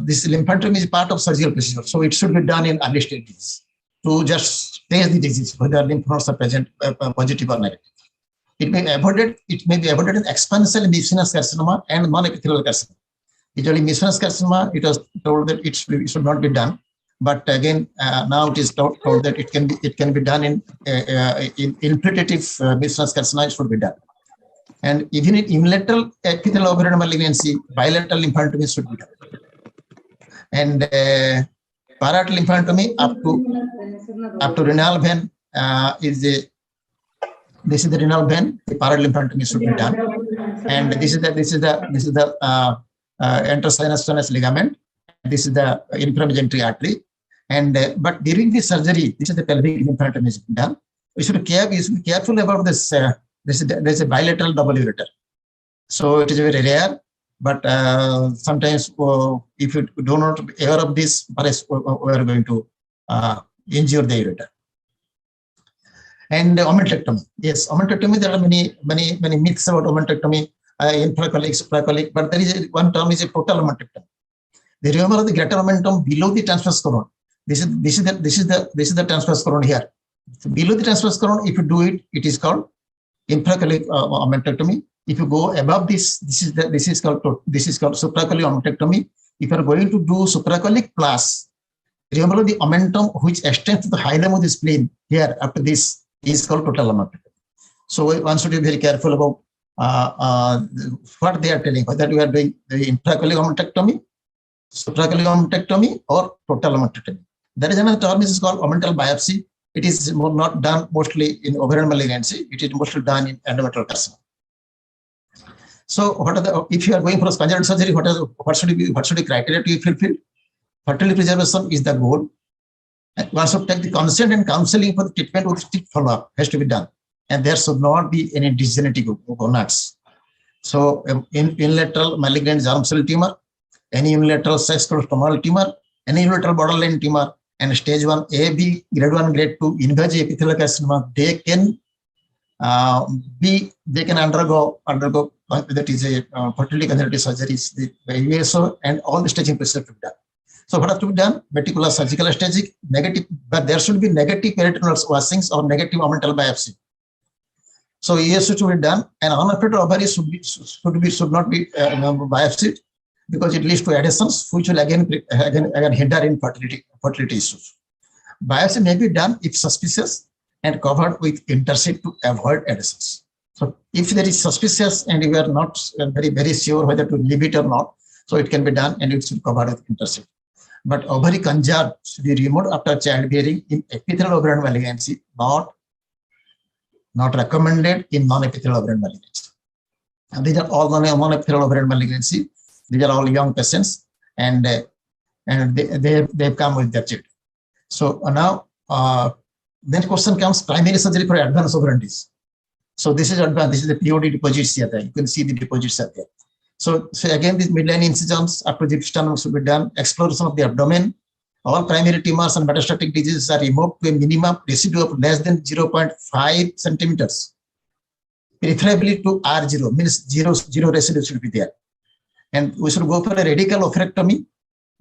this lymphadenectomy is part of surgical procedure. So it should be done in early stages to just test the disease, whether lymph nodes are present, positive or negative. It may be avoided in expansile miscellaneous carcinoma and non-epithelial carcinoma. Usually miscellaneous carcinoma, it was told that it should not be done. But again, now it is told that it can be done in infiltrative miscellaneous carcinoma, it should be done. And even in unilateral epithelial ovarian malignancy, bilateral lymphadenectomy should be done. And parietal lymphadenectomy up to renal vein is This is the renal vein. The paralympectomy should be done. And this is the intersinus ligament. This is the inflammatory artery. And but during the surgery, this is the pelvic lymphadenectomy is done. We should be careful about this. There's a bilateral double ureter. So it is very rare, but sometimes if you do not aware of this, we are going to injure the ureter. And omentectomy. Yes, omentectomy, there are many myths about omentectomy, infracolic, supracolic, but there is one term is a total omentectomy. The remember the greater omentum below the transverse colon. This is the transverse colon here. So below the transverse colon, if you do it, it is called infracolic omentectomy. If you go above this, this is called supracolic omentectomy. If you are going to do supracolic plus, remember the omentum which extends to the hilum of the spleen here after this is called total omentectomy. So one should be very careful about what they are telling, whether we are doing the infracolic omentectomy, supracolic omentectomy, or total omentectomy. There is another term which is called omental biopsy. It is not done mostly in ovarian malignancy. It is mostly done in endometrial carcinoma. So, what are the, if you are going for a conjunctive surgery, what should be criteria to fulfill? Fertility preservation is the goal. And one should take the consent and counseling for the treatment with strict follow-up has to be done, and there should not be any degenerative gonads. So, in unilateral malignant germ cell tumor, any unilateral sex chromosomal tumor, any unilateral borderline tumor, and stage 1 A, B, grade 1, grade 2 invasive epithelial carcinoma, they can undergo that is a fertility conservative surgeries, the USO, and all the staging procedures to be done. So what has to be done? Meticulous surgical staging, negative, but there should be negative peritoneal washings or negative omental biopsy. So USO should be done, and unaffected ovary should not be biopsied, because it leads to adhesions, which will again hinder in fertility issues. Biopsy may be done if suspicious and covered with Intercept to avoid adhesions. So if there is suspicious and you are not very sure whether to leave it or not, so it can be done and it should be covered with Intercept. But ovary conjure should be removed after childbearing in epithelial ovarian malignancy, not recommended in non-epithelial ovarian malignancy. And these are all non-epithelial ovarian malignancy. These are all young patients, and they've come with their children. So now, then question comes: primary surgery for advanced ovarian disease. So this is advanced. This is the POD deposits here. You can see the deposits are there. So again, these midline incisions after the sternum should be done. Exploration of the abdomen. All primary tumors and metastatic diseases are removed to a minimum residue of less than 0.5 centimeters, preferably to R0, means zero residue should be there. And we should go for a radical oophorectomy,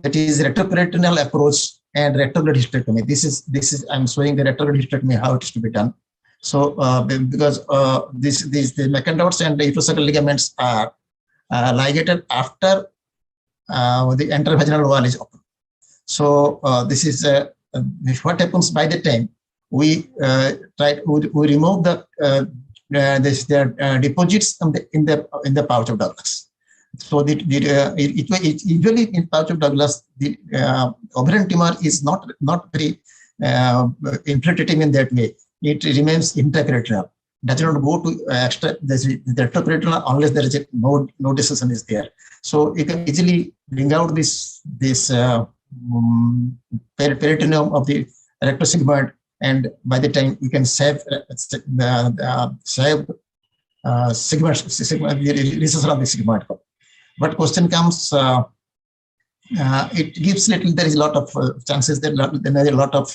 that is retroperitoneal approach, and retrograde hysterectomy. This is I'm showing the retrograde hysterectomy how it is to be done. So because the mecandots and the uterosacral ligaments are ligated after the enterovaginal wall is open. So this is what happens by the time we remove the deposits in the pouch of Douglas. So usually in pouch of Douglas, the ovarian tumor is not very infiltrating in that way. It remains intraperitoneal. Does not go to the retroperitoneal unless there is no decision is there. So you can easily bring out this peritoneum of the rectosigmoid, and by the time you can save sigmoid, recession of the sigmoid. But question comes, it gives little, there is a lot of chances that there is a lot of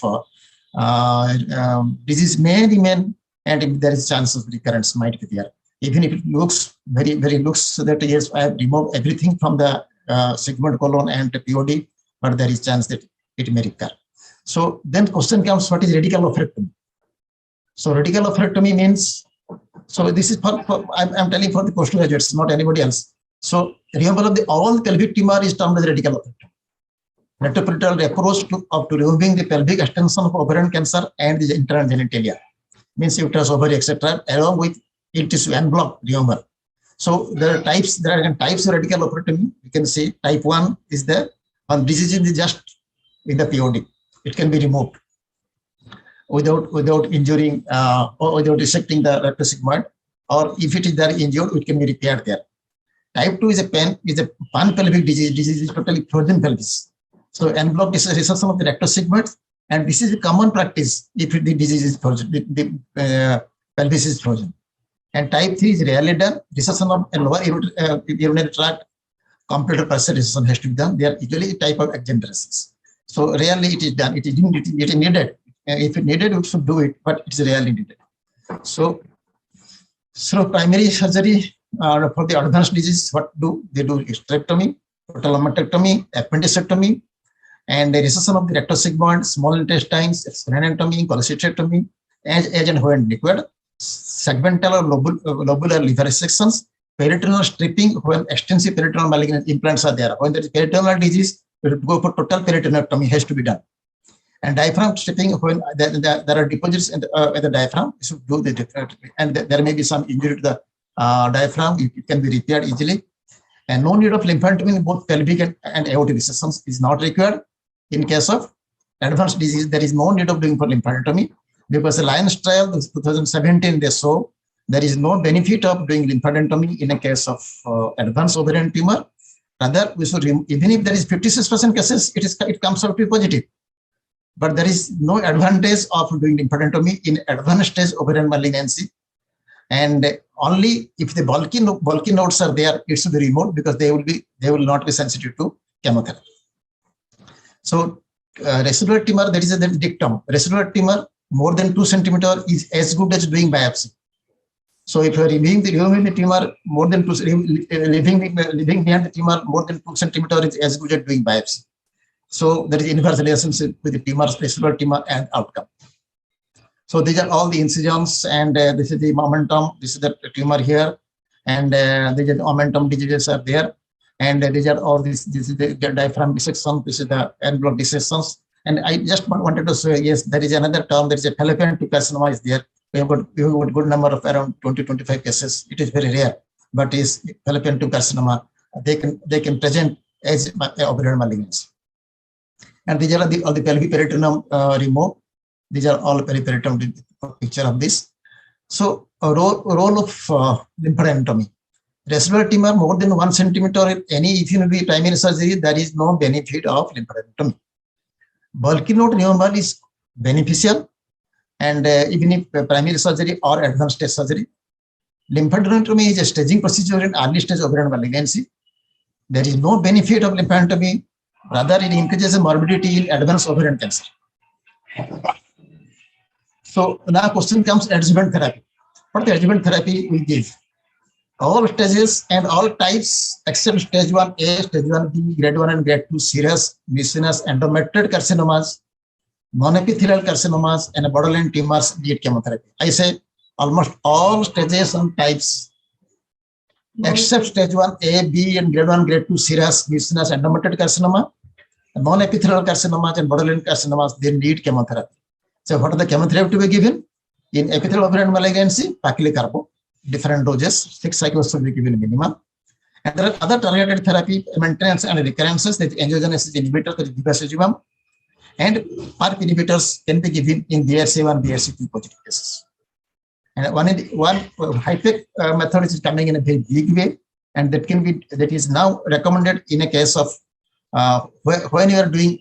disease may remain, and if there is chances of recurrence might be there. Even if it looks looks so that yes, I have removed everything from the sigmoid colon and the POD, but there is chance that it may recur. So then question comes, what is radical oophorectomy? So radical oophorectomy means, so this is for I'm telling for the postgraduates, not anybody else. So remember, all pelvic tumor is termed as radical oophorectomy. Retroperitoneal approach to removing the pelvic extension of ovarian cancer and the internal genitalia, means uterus, ovary, etc., along with ill tissue and block. Remember, so there are types of radical oophorectomy. You can see type 1 is the disease is just in the POD. It can be removed. without injuring or without resecting the rectosigmoid, or if it is there injured, it can be repaired there. Type 2 is a pan-pelvic disease. Disease is totally frozen pelvis. So enveloped is a recession of the rectosigmoid, and this is a common practice if the disease is frozen, the pelvis is frozen. And type 3 is rarely done. Recession of a lower urinary tract, complete partial recession has to be done. They are usually a type of excentricities. So rarely it is done. It is needed. If it needed, we should do it, but it's rarely needed. So primary surgery for the advanced disease, what do they do? Hysterectomy, total mastectomy, appendicectomy, and the recession of the rectosigmoid, small intestines, splenectomy, cholecystectomy, as and when required, segmental or lobular liver resections, peritoneal stripping when extensive peritoneal malignant implants are there. When there is peritoneal disease, we would go for total peritoneectomy has to be done. And diaphragm stripping when there are deposits in the diaphragm, we should do the different. And there may be some injury to the diaphragm, it can be repaired easily. And no need of lymphadenectomy in both pelvic and aortic recessions is not required. In case of advanced disease, there is no need of doing for lymphadenectomy, because the Lyons trial, 2017, they saw there is no benefit of doing lymphadenectomy in a case of advanced ovarian tumor. Rather, we should even if there is 56% cases, it comes out to be positive. But there is no advantage of doing lymphadenectomy in advanced stage ovarian malignancy. And only if the bulky nodes are there, it should be removed, because they will not be sensitive to chemotherapy. So residual tumor, that is a dictum. Residual tumor more than 2 centimeter is as good as doing biopsy. So if you are removing the tumor more than 2, leaving behind the tumor more than 2 centimeter is as good as doing biopsy. So there is inverse relationship with the tumors, residual tumor and outcome. So these are all the incisions, and this is the momentum. This is the tumor here, and these are the momentum diseases are there. And these are all this is the diaphragm dissection, this is the envelope dissections. And I just wanted to say, yes, there is another term, there is a fallopian tube carcinoma is there. We have got a good number of around 20-25 cases. It is very rare, but is fallopian tube carcinoma. They can present as ovarian malignancy. And these are all the pelvic peritoneum removed. These are all periperitoneum picture of this. So a role of lymphadenectomy. Residual tumor more than 1 centimeter, if you do primary surgery, there is no benefit of lymphadenectomy. Bulky node removal is beneficial, and even if primary surgery or advanced stage surgery. Lymphadenectomy is a staging procedure in early stage ovarian malignancy. There is no benefit of lymphadenectomy, rather it increases the morbidity in advanced ovarian cancer. So now question comes adjuvant therapy. What the adjuvant therapy we give? All stages and all types except stage 1A, stage 1B, grade 1 and grade 2 serous, mucinous, endometrial carcinomas, non-epithelial carcinomas, and borderline tumors need chemotherapy. I say almost all stages and types except stage 1A, B, and grade 1, grade 2 serous, mucinous, endometrial carcinoma, non-epithelial carcinomas, and borderline carcinomas, they need chemotherapy. So what are the chemotherapy to be given? In epithelial ovarian malignancy, paclitaxel, different doses, 6 cycles should be given minimum. And there are other targeted therapy, maintenance and recurrences, that angiogenesis inhibitor, that is bevacizumab, and PARP inhibitors can be given in BRCA1, BRCA2 positive cases. And one high-tech method is coming in a very big way, and that is now recommended in a case of when you are doing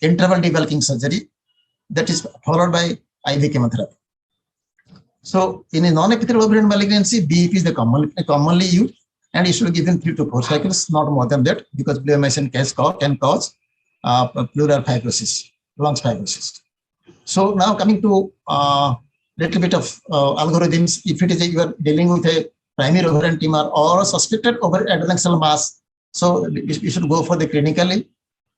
interval debulking surgery, that is followed by IV chemotherapy. So in a non-epithelial ovarian malignancy, BEP is the commonly used, and it should be given 3 to 4 cycles, not more than that, because bleomycin can cause pleural fibrosis, lungs fibrosis. So now coming to little bit of algorithms. If it is you are dealing with a primary ovarian tumor or suspected ovarian adnexal mass, so you should go for the clinically.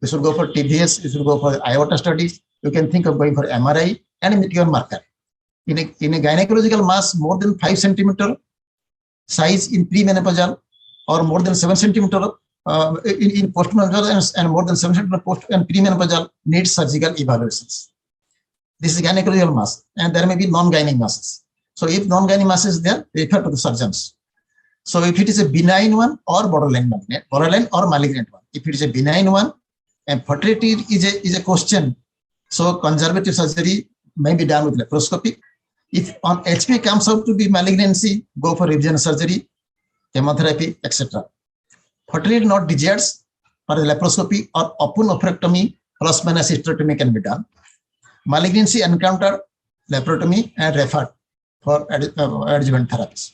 You should go for TBS. You should go for the IOTA studies. You can think of going for MRI and a meteor marker. In a gynecological mass more than 5 centimeter size in premenopausal, or more than 7 centimeter in postmenopausal, and more than 7 centimeter post and premenopausal needs surgical evaluations. This is gynecological mass, and there may be non-gynae masses. So if non-gynae mass is there, refer to the surgeons. So if it is a benign one or borderline or malignant one, if it is a benign one and fertility is a question, So conservative surgery may be done with laparoscopy. If on HP comes out to be malignancy, go for revision surgery, chemotherapy, etc. Fertility not desired, for the laparoscopy or open oophorectomy plus minus hysterectomy can be done. Malignancy encountered, laparotomy and referred for adjuvant therapies.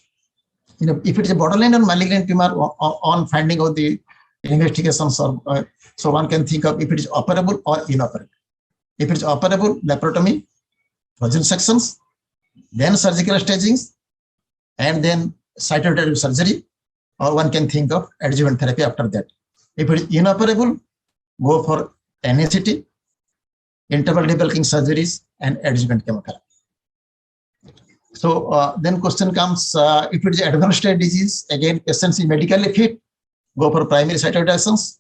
If it is a borderline or malignant tumor on finding out the investigations, so one can think of if it is operable or inoperable. If it is operable, laparotomy, frozen sections, then surgical stagings, and then cytotoxic surgery, or one can think of adjuvant therapy after that. If it is inoperable, go for NACT, interval debulking surgeries, and adjuvant chemotherapy. So then question comes, if it is advanced stage disease, again, patients is medically fit, go for primary cytotoxins,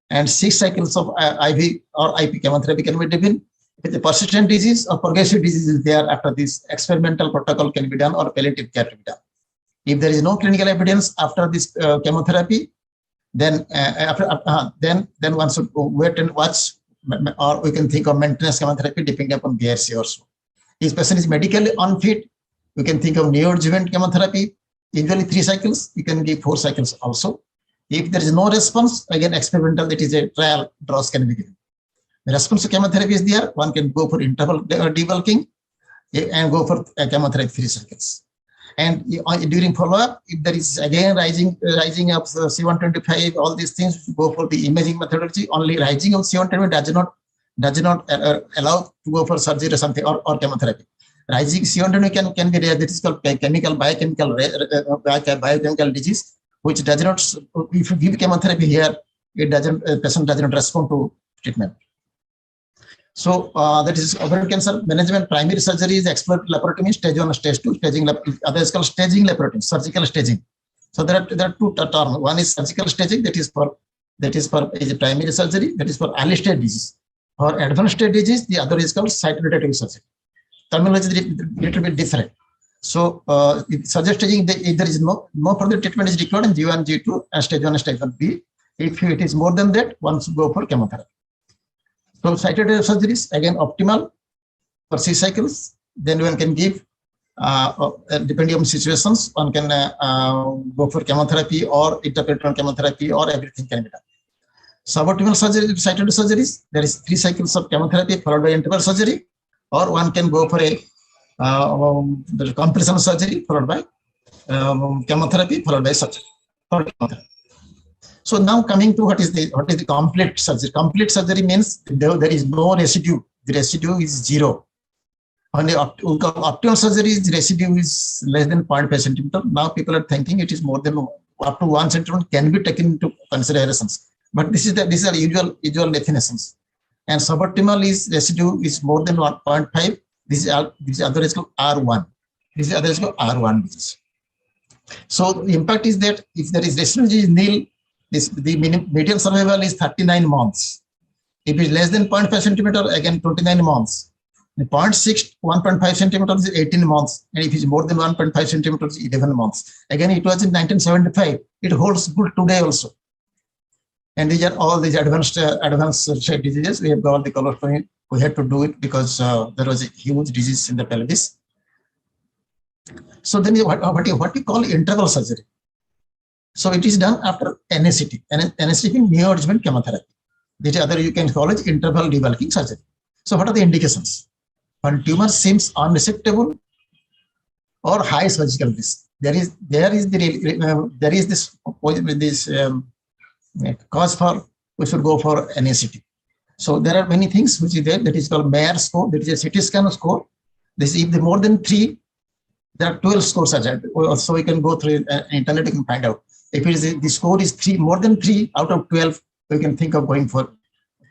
and 6 cycles of IV or IP chemotherapy can be given. If the persistent disease or progressive disease is there, after this experimental protocol can be done or palliative care to be done. If there is no clinical evidence after this chemotherapy, then then one should wait and watch, or we can think of maintenance chemotherapy depending upon BRC or so. If patient is medically unfit, we can think of neoadjuvant chemotherapy. Usually 3 cycles, you can give 4 cycles also. If there is no response, again experimental, that is a trial draws can be given. The response to chemotherapy is there, one can go for interval debulking and go for chemotherapy 3 cycles. And during follow-up, if there is again rising of C125, all these things, go for the imaging methodology. Only rising of C125 does not allow to go for surgery or something or chemotherapy. Rising C125 can be rare. This is called biochemical disease, which does not. If you give chemotherapy here, it doesn't. Patient does not respond to treatment. So that is ovarian cancer management. Primary surgery is explored laparotomy, stage 1, stage 2, staging. Other is called staging laparotomy, surgical staging. So there are 2 terms. One is surgical staging, that is for is a primary surgery, that is for early stage disease. For advanced stage disease, the other is called cytotoxic surgery. Terminology is a little bit different. So surgical staging, there is no further treatment is required in G1, G2, and stage 1 and stage 1B. If it is more than that, one should go for chemotherapy. So cytotoxic surgeries, again optimal for 6 cycles. Then one can give, depending on situations, one can go for chemotherapy or intraoperative chemotherapy, or everything can be done. Suboptimal surgery, cytotoxic surgeries, there is 3 cycles of chemotherapy followed by interval surgery, or one can go for a compression surgery followed by chemotherapy followed by surgery. So now coming to what is the complete surgery. Complete surgery means there is no residue. The residue is 0. On the optimal surgery, the residue is less than 0.5 centimeter. Now people are thinking it is more than up to 1 centimeter can be taken into considerations. But these are usual definitions. And suboptimal is residue is more than 1.5. This other is called R1. This other is called R1. So the impact is that if there is residue is nil, the median survival is 39 months. If it is less than 0.5 centimeter, again 29 months. 0.6, 1.5 centimeters is 18 months. And if it is more than 1.5 centimeters, 11 months. Again, it was in 1975. It holds good today also. And these are all these advanced shape diseases. We have got the colostomy. We had to do it because there was a huge disease in the pelvis. So then what we call interval surgery. So it is done after NACT. NACT means neoadjuvant chemotherapy. This other you can call it interval debulking surgery. So what are the indications? When tumor seems unresectable or high surgical risk, there is this cause for we should go for NACT. So there are many things which is there. That is called Mayer score. That is a CT scan score. This if the more than 3, there are 12 scores are there. So we can go through internet. You can find out if it is the score is 3, more than 3 out of 12. We can think of going for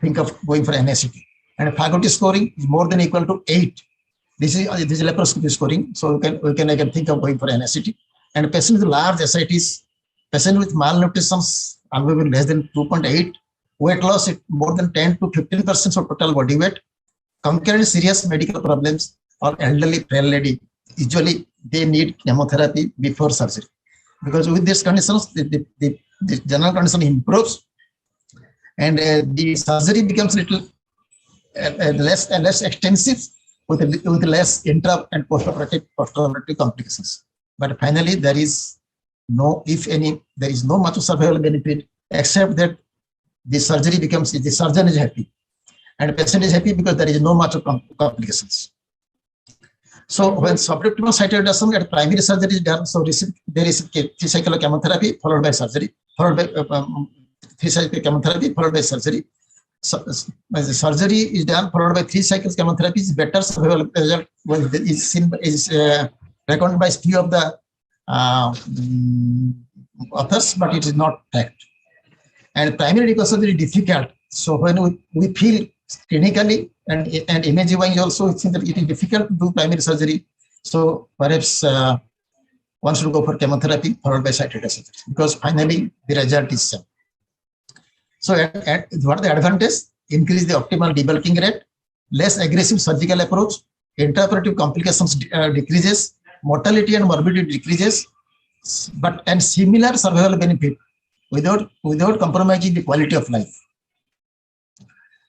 NACT. And faculty scoring is more than equal to 8. This is laparoscopy scoring. So we can again think of going for NACT. And a patient with large ascites, patient with malnutrition, albeit less than 2.8, weight loss is more than 10 to 15% of total body weight, concurrent serious medical problems, or elderly frail lady. Usually they need chemotherapy before surgery, because with these conditions, the general condition improves, and the surgery becomes little less extensive with less intra and postoperative complications. But finally, there is no, if any, there is no much survival benefit except that the surgery becomes, the surgeon is happy and the patient is happy because there is no much complications. So when suboptimal cytoreduction at primary surgery is done, so there is 3 cycle of chemotherapy followed by surgery, followed by 3 cycle chemotherapy followed by surgery. So when the surgery is done followed by 3 cycles chemotherapy, is better survival result is recorded by few of the authors, but it is not tracked. And primary reconstruction is difficult. So when we feel clinically and imaging also, it seems that it is difficult to do primary surgery. So perhaps one should go for chemotherapy followed by cytoreduction because finally the result is same. So what are the advantage? Increase the optimal debulking rate, less aggressive surgical approach, intraoperative complications decreases, mortality and morbidity decreases, and similar survival benefit without compromising the quality of life.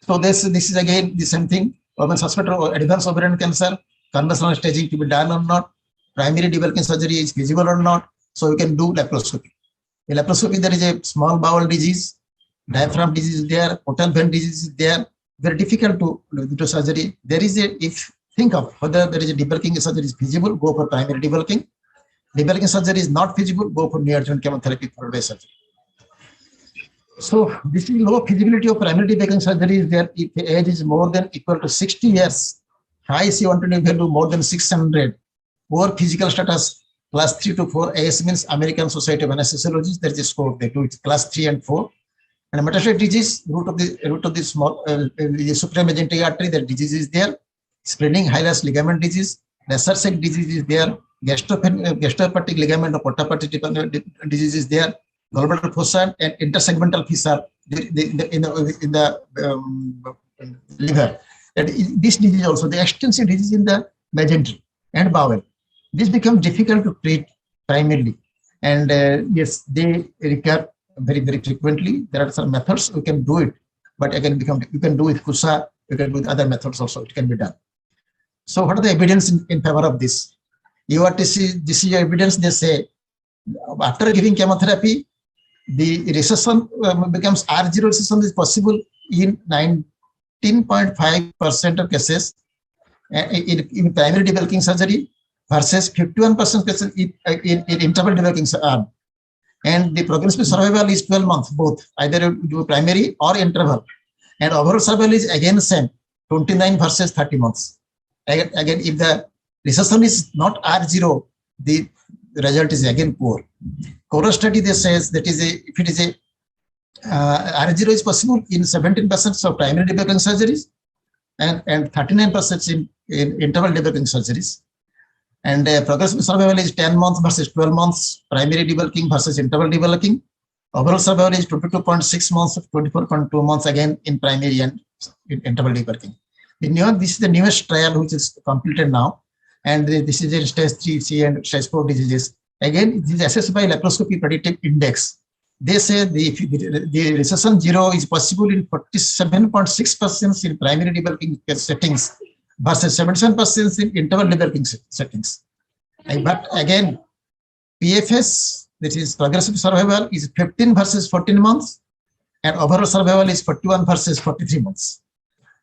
So this is again the same thing. When suspect of advanced ovarian cancer, conventional staging to be done or not, primary debulking surgery is feasible or not. So we can do laparoscopy. In laparoscopy, there is a small bowel disease, diaphragm disease is there, portal vein disease is there. Very difficult to do surgery. There is a, if think of whether there is a debulking surgery is feasible, go for primary debulking. Debulking surgery is not feasible, go for neoadjuvant chemotherapy followed by surgery. So this is low feasibility of primary debulking surgery is there if the age is more than equal to 60 years, high C120 value more than 600, poor physical status class 3 to 4, AS means American Society of Anesthesiologists, there is a score, they do it class 3 and 4. And metastatic disease, root of the small supramesenteric artery, that disease is there. Spreading hiatus ligament disease, lesser sac disease is there. Gastrohepatic ligament or portapatic disease is there. Gallbladder fossa and intersegmental fissure in the liver. This disease also, the extensive disease in the mesentery and bowel. This becomes difficult to treat primarily. And yes, they recur very, very frequently. There are some methods we can do it, but again, you can do with CUSA, you can do with other methods also, it can be done. So what are the evidence in favor of this? URTC, this is evidence, they say, after giving chemotherapy, the recession becomes R0 recession is possible in 19.5% of cases in primary debulking surgery versus 51% cases in interval debulking arm. And the progressive survival is 12 months, both, either do primary or interval. And overall survival is again same, 29 versus 30 months. Again, if the recession is not R0, the result is again poor. Coro study, they says that is if it is a R0 is possible in 17% of primary debulking surgeries and 39% in interval debulking surgeries. And progressive survival is 10 months versus 12 months, primary debulking versus interval debulking. Overall survival is 22.6 months, 24.2 months again in primary and in interval debulking. This is the newest trial which is completed now. And this is in stage 3C and stage 4 diseases. Again, this is assessed by laparoscopy predictive index. They say the recession 0 is possible in 47.6% in primary debulking settings versus 77% in interval debulking settings. But again, PFS, that is progressive survival, is 15 versus 14 months, and overall survival is 41 versus 43 months.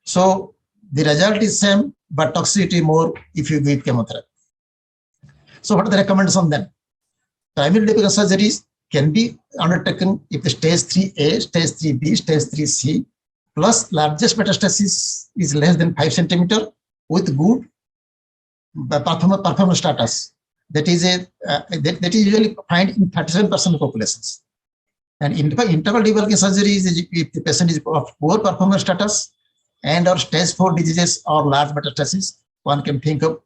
So the result is same, but toxicity more if you give chemotherapy. So what are the recommendations then? Primary debulking surgeries can be undertaken if the stage 3A, stage 3B, stage 3C, plus largest metastasis is less than 5 centimeter with good performance status. That is usually found in 37% of populations. And interval debulking surgery is if the patient is of poor performance status and or stage 4 diseases or large metastasis, one can think of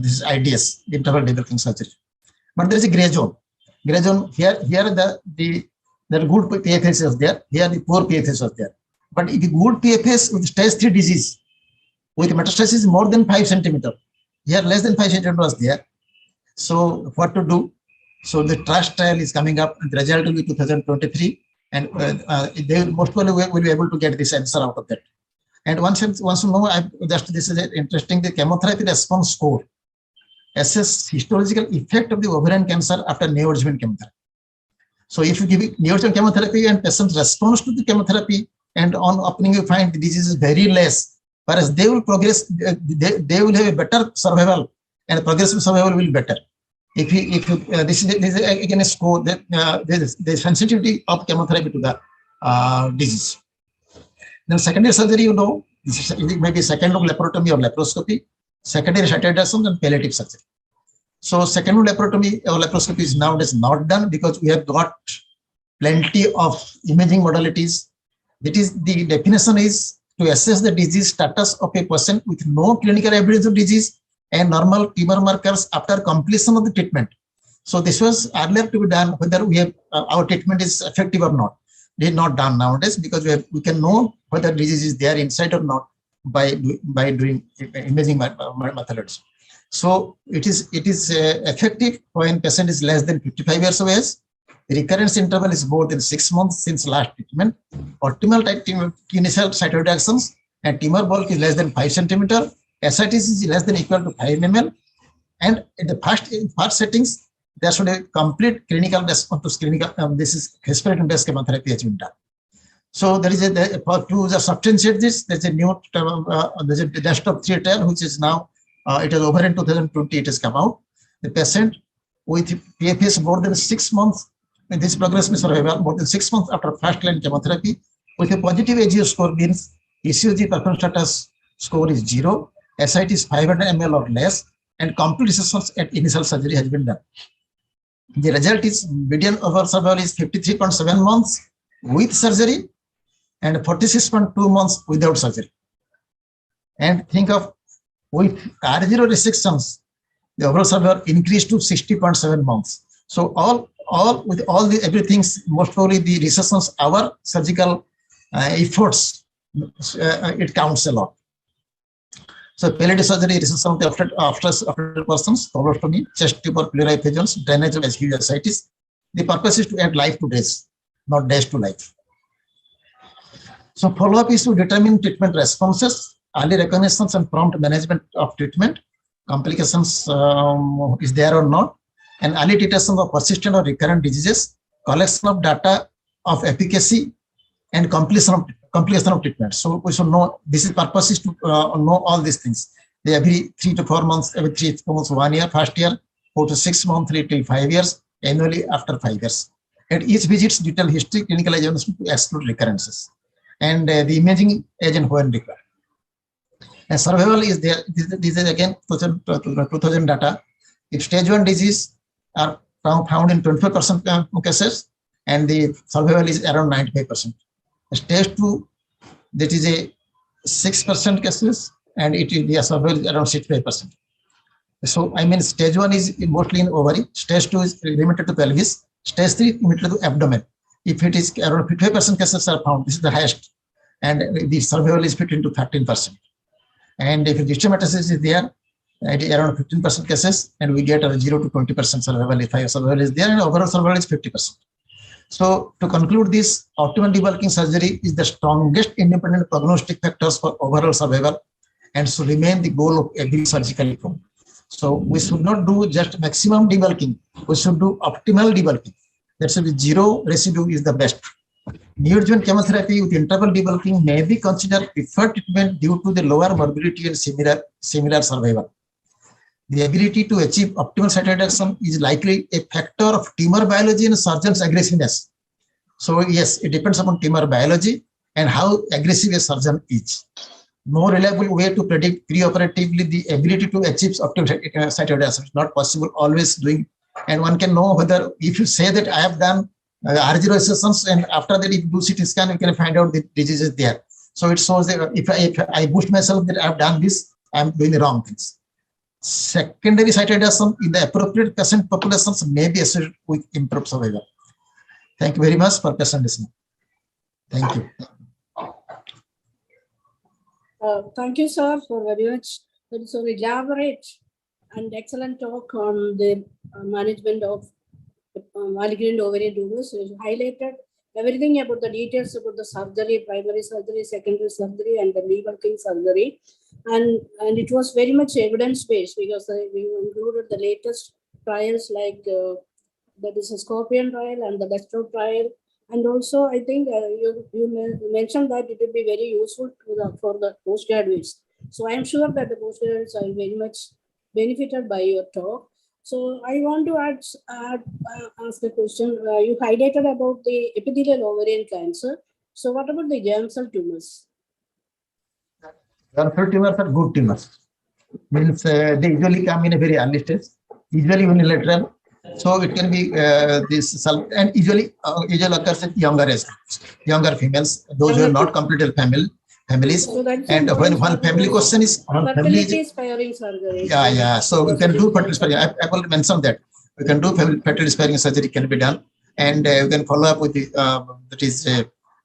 this is IDS, interval debulking surgery. But there is a gray zone. Gray zone here the good PFS is there. Here the poor PFS is there. But if the good PFS with stage 3 disease with metastasis more than 5 centimeter, here less than 5 centimeter was there. So what to do? So the TRUST trial is coming up, and the result will be 2023, and they most probably will be able to get this answer out of that. And once you know, this is interesting, the chemotherapy response score assess histological effect of the ovarian cancer after neoadjuvant chemotherapy. So if you give neoadjuvant chemotherapy and patients response to the chemotherapy, and on opening you find the disease is very less, whereas they will progress, they will have a better survival, and progressive survival will be better. This is again a score that the sensitivity of chemotherapy to the disease. Then secondary surgery, it may be second-look laparotomy or laparoscopy, secondary cytoreduction, and palliative surgery. So second-look laparotomy or laparoscopy is nowadays not done because we have got plenty of imaging modalities. That is, the definition is to assess the disease status of a person with no clinical evidence of disease and normal tumor markers after completion of the treatment. So this was earlier to be done whether we have our treatment is effective or not. It is not done nowadays because we can know whether disease is there inside or not by doing imaging methods. So it is effective when patient is less than 55 years of age. The recurrence interval is more than 6 months since last treatment. Optimal initial cytoreductions and tumor bulk is less than 5 centimeter. Ascites is less than equal to 5 ml. And in the first settings, there should be a complete clinical response to clinical. This is heparin-based chemotherapy has been done. So there is to substantiate this. There's a new there's a desktop 3 trial which is now it is over in 2020. It has come out. The patient with PFS more than 6 months, and this progressive survival more than 6 months after first-line chemotherapy with a positive AGO score means ECOG performance status score is 0, ascite is 500 ml or less, and complete resistance at initial surgery has been done. The result is median overall survival is 53.7 months with surgery and 46.2 months without surgery. And think of with R0 restrictions, the overall survival increased to 60.7 months. So everything, most probably the resistance, our surgical efforts, it counts a lot. So palliative surgery is some of the after persons, colostomy, chest tube or pleural effusions, drainage of acute ascites. The purpose is to add life to days, not days to life. So follow-up is to determine treatment responses, early recognitions and prompt management of treatment, complications is there or not, and early detection of persistent or recurrent diseases, collection of data of efficacy, and completion of treatment. So we should know, this is purpose is to know all these things. They every 3 to 4 months, every 3 to 4 months, 1 year, first year, 4 to 6 months, 3 to 5 years, annually after 5 years. At each visit's detailed history, clinical examination to exclude recurrences, and the imaging agent when required. And survival is there. This is again 2000 data. If stage 1 disease are found in 25% cases, and the survival is around 95%. Stage 2, that is a 6% cases, and the survival is around 65%. So I mean, stage 1 is mostly in ovary, stage 2 is limited to pelvis, stage 3 limited to abdomen. If it is around 55% cases are found, this is the highest, and the survival is 15 to 13%. And if distal metastasis is there, it is around 15% cases, and we get a 0 to 20% survival if survival is there, and overall survival is 50%. So to conclude this, optimal debulking surgery is the strongest independent prognostic factors for overall survival and should remain the goal of every surgical reform. So we should not do just maximum debulking, we should do optimal debulking. That should be 0 residue is the best. Neoadjuvant chemotherapy with interval debulking may be considered preferred treatment due to the lower morbidity and similar survival. The ability to achieve optimal cytoreduction is likely a factor of tumor biology and surgeon's aggressiveness. So yes, it depends upon tumor biology and how aggressive a surgeon is. No reliable way to predict preoperatively the ability to achieve optimal cytoreduction is not possible always doing. And one can know whether, if you say that I have done R0 assessments, and after that if you do CT scan, you can find out the disease is there. So it shows that if I boost myself that I have done this, I am doing the wrong things. Secondary cytoreduction in the appropriate patient populations may be associated with improved survival. Thank you very much for patient listening. Thank you. Thank you, sir, for very much so elaborate and excellent talk on the management of malignant ovarian tumors. You highlighted everything about the details about the surgery, primary surgery, secondary surgery, and the reworking surgery. And it was very much evidence-based because we included the latest trials like that is a Scorpion trial and the Dextro trial. And also, I think you mentioned that it will be very useful for the postgraduates. So I'm sure that the postgraduates are very much benefited by your talk. So I want to ask a question. You highlighted about the epithelial ovarian cancer. So what about the germ cell tumors? Germ cell tumors are good tumors. Means they usually come in a very early stage, usually unilateral. So it can be and usually occurs in younger age, younger females, those who are not completed families. So and when one family question is fertility sparing surgery. Yeah. So we can do fertility sparing. I will mention that we can do fertility sparing surgery can be done, and we can follow up with the that is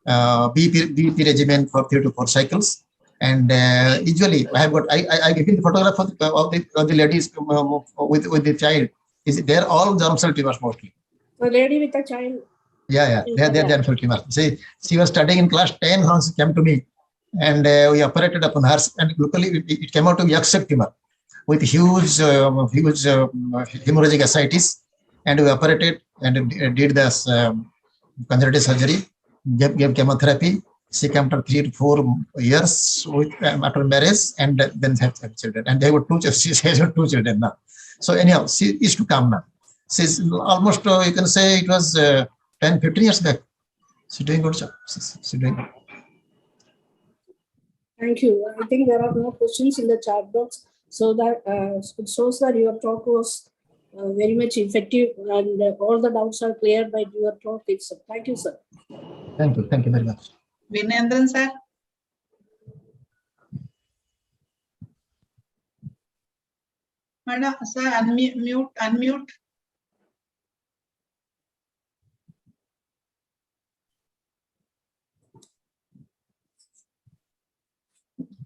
BP regimen for 3 to 4 cycles. And usually I have got I give you the photograph of the ladies with the child. Is they're all germ cell tumors mostly. A lady with a child. Yeah, they're germ cell tumors. See, she was studying in class 10 when she came to me, and we operated upon her, and luckily it came out to be X-shaped tumor with huge hemorrhagic ascites, and we operated and did this conservative surgery, gave chemotherapy. She came after 3 to 4 years with after marriage, and then have children, and they were she has 2 children now. So anyhow, she is to come now. She's almost you can say it was 10-15 years back. She's doing good job. She's doing good. Thank you. I think there are no questions in the chat box, so that it shows that your talk was very much effective, and all the doubts are cleared by your talk itself. Thank you, sir. Thank you very much. Vinendran sir. Madam, sir, unmute.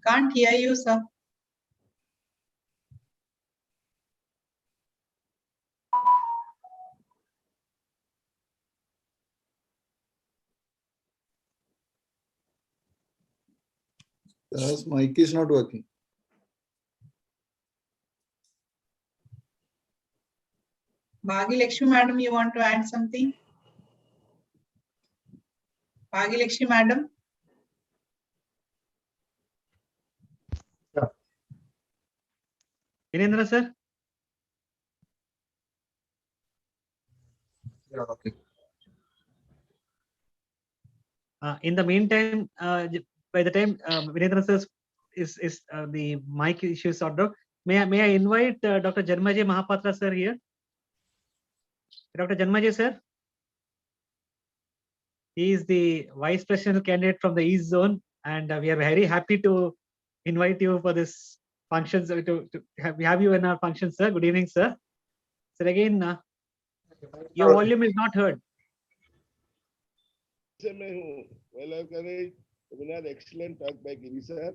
Can't hear you, sir. His mic is not working. Bhagilakshmi madam, you want to add something? Bhagilakshmi madam. Virendra sir. Yeah, okay. In the meantime, by the time Virendra sir is the mic issue sorted out, may I invite Dr. Janmaji Mahapatra sir here? Dr. Janmaji sir. He is the vice presidential candidate from the East Zone, and we are very happy to invite you for this functions to have you in our function, sir. Good evening, sir. Sir, again, your volume is not heard. Well, I've excellent talk by Giri sir.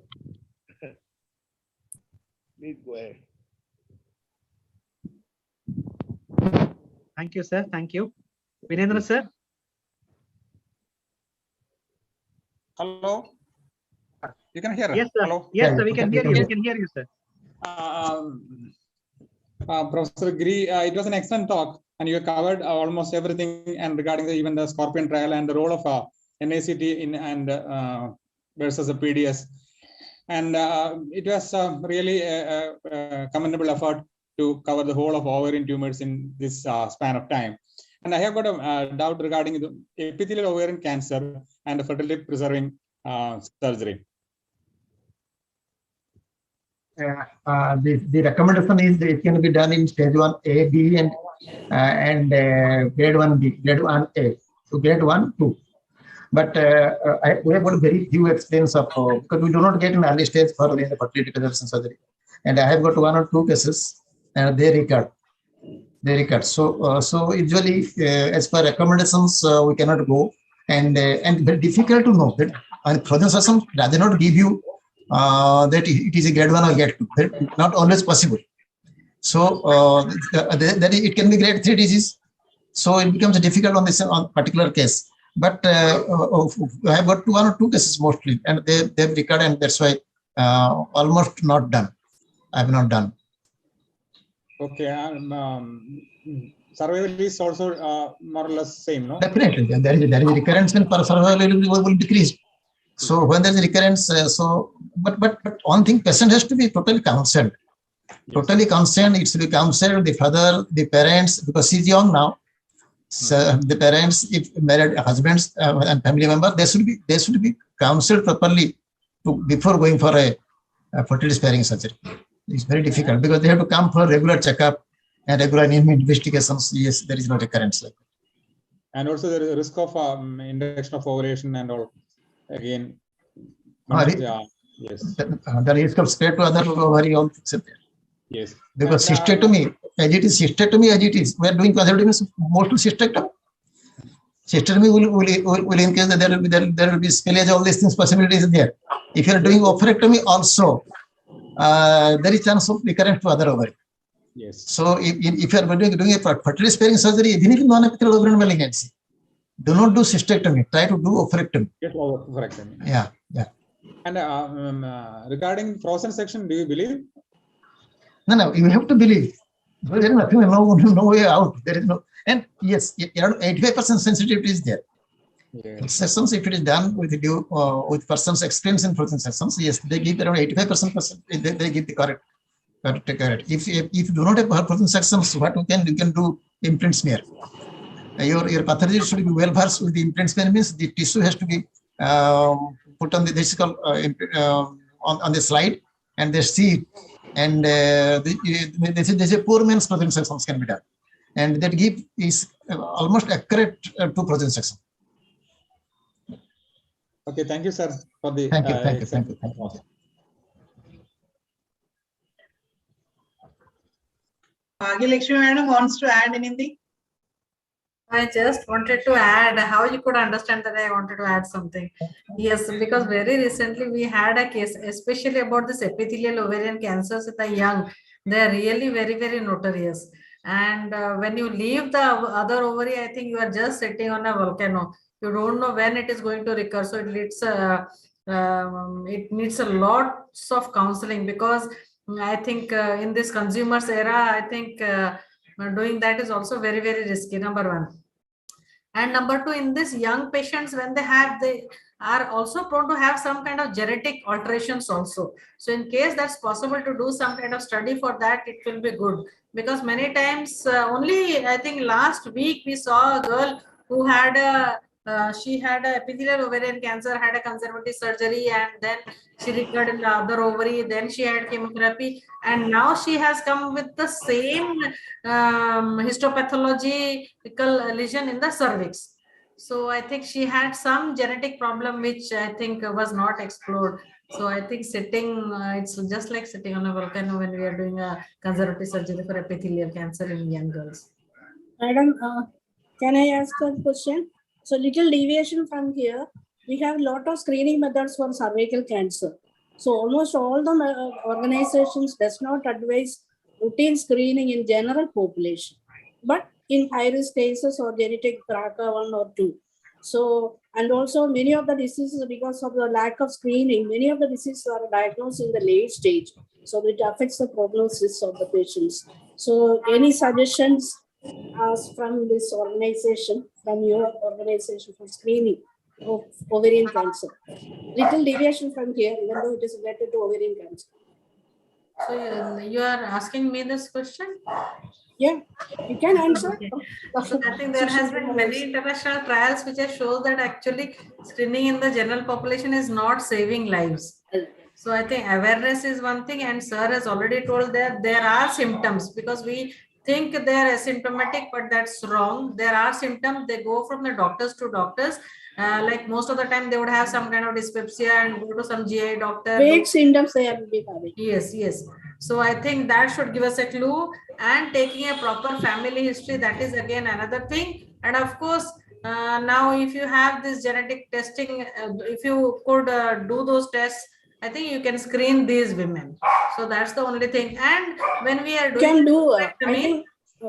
Please go ahead. Thank you, sir. Thank you. Virendra sir. Hello. You can hear? Yes, sir. Hello. Yes, sir. We can hear you. We can hear you, sir. Professor Giri, it was an excellent talk, and you covered almost everything, and regarding even the Scorpion trial and the role of NACT versus the PDS. And it was really a commendable effort to cover the whole of ovarian tumors in this span of time. And I have got a doubt regarding the epithelial ovarian cancer and the fertility preserving surgery. The recommendation is that it can be done in stage 1A, B, and grade 1B, grade 1A, so grade 1, 2. But we have got very few experience of because we do not get in early stage for the fertility preservation surgery. And I have got 1 or 2 cases, and they recur. So usually, as per recommendations, we cannot go, and very difficult to know that. And frozen session does not give you that it is a grade 1 or grade 2. That's not always possible. So that it can be grade 3 disease. So it becomes difficult on this particular case. But I have got 1 or 2 cases mostly, and they've recurred, and that's why almost not done. I have not done. Okay. Survival is also more or less same, no? Definitely, there is a recurrence in survival will decrease. So when there is a recurrence, but one thing, patient has to be totally concerned. Totally concerned. It should be counseled, the father, the parents, because she's young now. So the parents, if married husbands and family member, they should be counseled properly before going for a fertility sparing surgery. It's very difficult because they have to come for regular checkup and regular investigations. Yes, there is no recurrence. And also the risk of induction of ovulation and all. Again, yes. The risk of spread to other ovary all fixed there. Yes. Because cystectomy, as it is, we are doing conservative mostly cystectomy. Cystectomy will in case that there will be spillage, all these things, possibilities there. If you are doing oophorectomy also, there is chance of recurrence to other ovary. Yes. So if you are doing a fertility sparing surgery, even if non-epithelial ovarian malignancy, do not do cystectomy. Try to do oophorectomy. Yes, oophorectomy. Yeah. And regarding frozen section, do you believe? No, you have to believe. There is nothing, no way out. There is no, and yes, 85% sensitivity is there. Yes. Sessions, if it is done with persons experienced in frozen sessions, yes, they give around 85%. They give the correct. If you do not have frozen sections, what you can do imprint smear. Your pathologist should be well versed with the imprint smear. Means the tissue has to be put on the vesicle on the slide, and they see. And there's a poor man's frozen sections can be done, and that give is almost accurate to frozen section. Okay, thank you, sir, for the. Thank you. Bhagyalakshmi madam wants to add anything? I just wanted to add how you could understand that I wanted to add something. Yes, because very recently we had a case, especially about this epithelial ovarian cancers in the young. They are really very, very notorious. And when you leave the other ovary, I think you are just sitting on a volcano. You don't know when it is going to recur. So it needs a lots of counseling, because I think in this consumers era, I think doing that is also very, very risky, number one. And number two, in these young patients, when they are also prone to have some kind of genetic alterations also. So in case that's possible to do some kind of study for that, it will be good. Because many times, only I think last week we saw a girl who had she had a epithelial ovarian cancer, had a conservative surgery, and then she recurred in the other ovary, then she had chemotherapy, and now she has come with the same histopathological lesion in the cervix. So I think she had some genetic problem which I think was not explored. So I think it's just like sitting on a volcano when we are doing a conservative surgery for epithelial cancer in young girls. Madam, can I ask a question? So little deviation from here, we have a lot of screening methods for cervical cancer. So almost all the organizations does not advise routine screening in general population, but in high-risk cases or genetic BRCA1 or 2. So, and also many of the diseases, because of the lack of screening, many of the diseases are diagnosed in the late stage. So it affects the prognosis of the patients. So any suggestions from this organization, from your organization, for screening of ovarian cancer? Little deviation from here, even though it is related to ovarian cancer. So you are asking me this question? Yeah, you can answer. Okay. So I think there has been many international trials which have shown that actually screening in the general population is not saving lives. So I think awareness is one thing, and sir has already told that there are symptoms, because we think they are asymptomatic, but that's wrong. There are symptoms. They go from the doctors to doctors. Like most of the time, they would have some kind of dyspepsia and go to some GI doctor. Vague symptoms they are having. Yes. So I think that should give us a clue. And taking a proper family history, that is again another thing. And of course, now if you have this genetic testing, if you could do those tests, I think you can screen these women. So that's the only thing. And when we are doing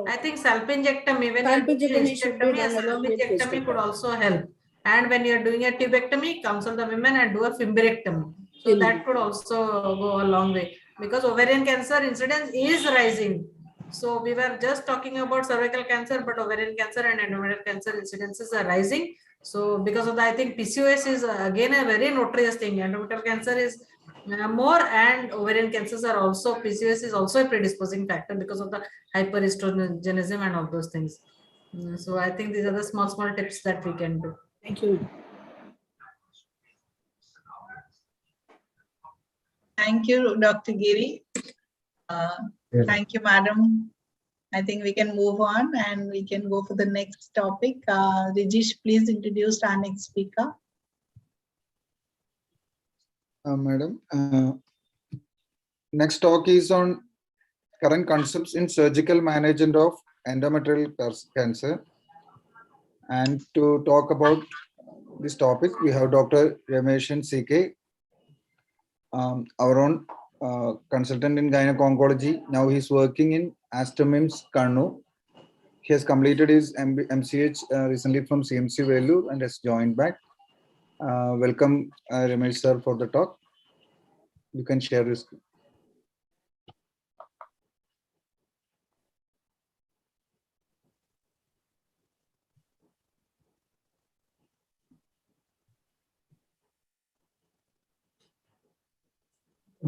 I think salpingectomy, when salpingectomy could also help. And when you're doing a tubectomy, counsel the women and do a fimbriectomy. So that could also go a long way, because ovarian cancer incidence is rising. So we were just talking about cervical cancer, but ovarian cancer and endometrial cancer incidences are rising. So because of that, I think PCOS is again a very notorious thing. Endometrial cancer is more, and ovarian cancers are also, PCOS is also a predisposing factor because of the hyperestrogenism and all those things. So I think these are the small tips that we can do. Thank you. Thank you, Dr. Giri. Thank you, madam. I think we can move on and we can go for the next topic. Rijish, please introduce our next speaker. Madam, next talk is on current concepts in surgical management of endometrial cancer. And to talk about this topic, we have Dr. Ramesh CK, our own consultant in gynec-oncology. Now he's working in Astomims, Kannur. He has completed his MCH recently from CMC Vellore and has joined back. Welcome, Ramesh sir, for the talk. You can share your screen.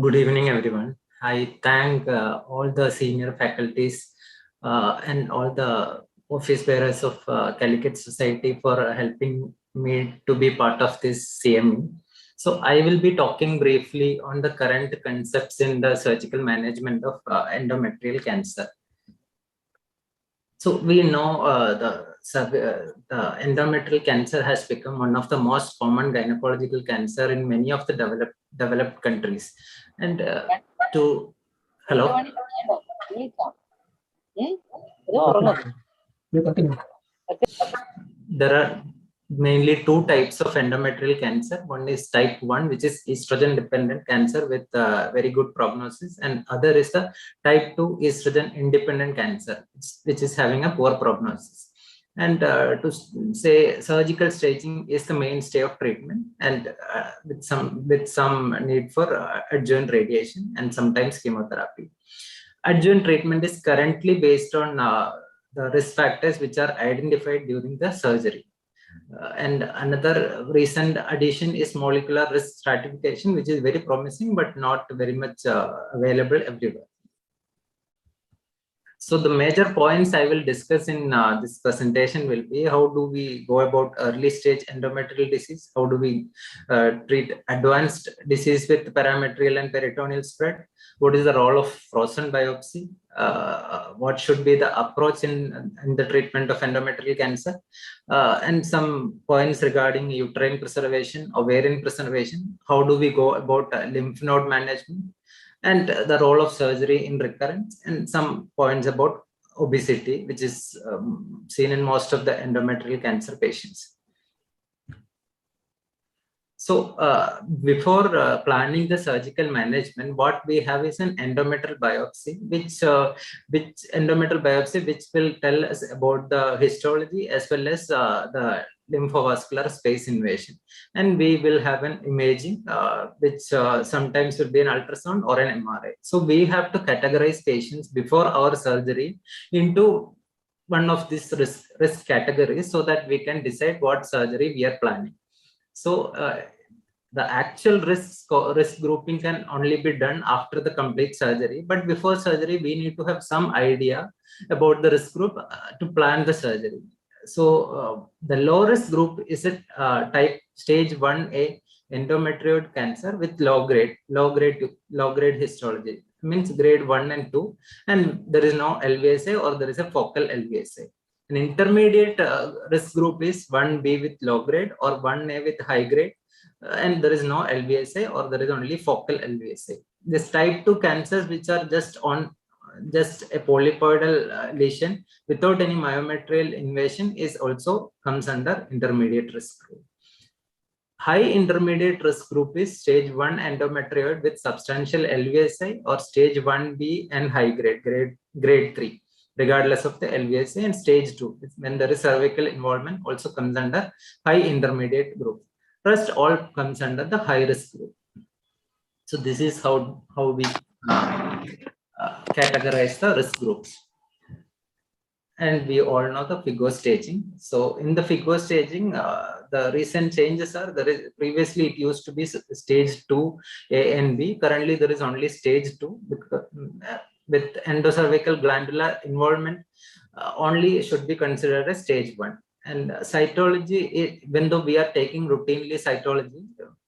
Good evening, everyone. I thank all the senior faculties and all the office bearers of Calicut Society for helping me to be part of this CME. So I will be talking briefly on the current concepts in the surgical management of endometrial cancer. So we know the endometrial cancer has become one of the most common gynecological cancer in many of the developed countries. And hello. There are mainly two types of endometrial cancer. One is type 1, which is estrogen dependent cancer with very good prognosis, and other is the type 2 estrogen independent cancer, which is having a poor prognosis. And to say, surgical staging is the mainstay of treatment, and with some need for adjuvant radiation and sometimes chemotherapy. Adjuvant treatment is currently based on the risk factors which are identified during the surgery. And another recent addition is molecular risk stratification, which is very promising but not very much available everywhere. So the major points I will discuss in this presentation will be: how do we go about early stage endometrial disease? How do we treat advanced disease with parametrial and peritoneal spread? What is the role of frozen biopsy? What should be the approach in the treatment of endometrial cancer? And some points regarding uterine preservation, ovarian preservation. How do we go about lymph node management? And the role of surgery in recurrence, and some points about obesity, which is seen in most of the endometrial cancer patients. So before planning the surgical management, what we have is an endometrial biopsy, which will tell us about the histology as well as the lymphovascular space invasion. And we will have an imaging, which sometimes will be an ultrasound or an MRI. So we have to categorize patients before our surgery into one of these risk categories so that we can decide what surgery we are planning. So the actual risk grouping can only be done after the complete surgery. But before surgery, we need to have some idea about the risk group to plan the surgery. So the low risk group is a type stage 1A endometrioid cancer with low grade histology. Means grade 1 and 2, and there is no LVSA or there is a focal LVSA. An intermediate risk group is 1B with low grade or 1A with high grade, and there is no LVSA or there is only focal LVSA. This type 2 cancers, which are just a polypoidal lesion without any myometrial invasion, is also comes under intermediate risk group. High intermediate risk group is stage 1 endometrioid with substantial LVSA or stage 1B and high grade 3. regardless of the LVSA, and stage 2, when there is cervical involvement, also comes under high intermediate group. Rest all comes under the high risk group. So this is how we categorize the risk groups. And we all know the FIGO staging. So in the FIGO staging, the recent changes are, previously it used to be stage 2 A and B. Currently there is only stage 2 with endocervical glandular involvement only should be considered as stage 1. And cytology, even though we are taking routinely cytology,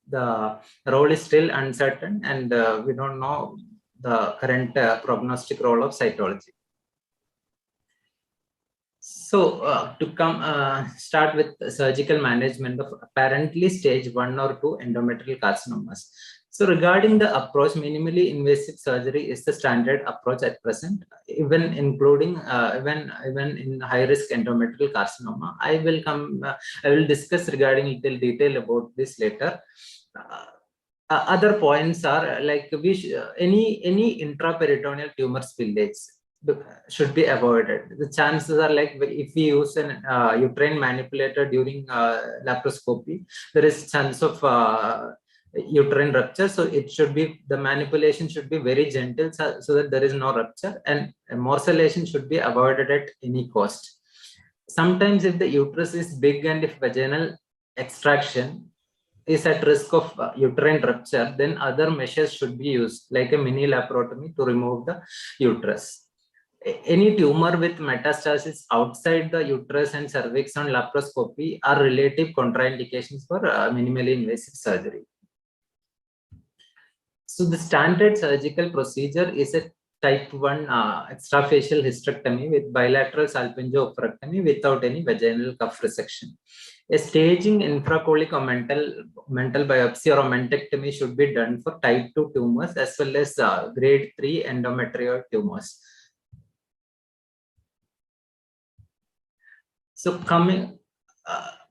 the role is still uncertain, and we don't know the current prognostic role of cytology. So to start with surgical management of apparently stage 1 or 2 endometrial carcinomas. So regarding the approach, minimally invasive surgery is the standard approach at present, even including even in high risk endometrial carcinoma. I will discuss regarding little detail about this later. Other points are like any intraperitoneal tumor spillage should be avoided. The chances are like if we use an uterine manipulator during laparoscopy, there is chance of uterine rupture. So it should be, the manipulation should be very gentle so that there is no rupture, and morcellation should be avoided at any cost. Sometimes if the uterus is big and if vaginal extraction is at risk of uterine rupture, then other measures should be used, like a mini laparotomy to remove the uterus. Any tumor with metastasis outside the uterus and cervix on laparoscopy are relative contraindications for minimally invasive surgery. So the standard surgical procedure is a type 1 extrafacial hysterectomy with bilateral salpingo-oophorectomy without any vaginal cuff resection. A staging infracolic or mental biopsy or mentectomy should be done for type 2 tumors as well as grade 3 endometrial tumors. So coming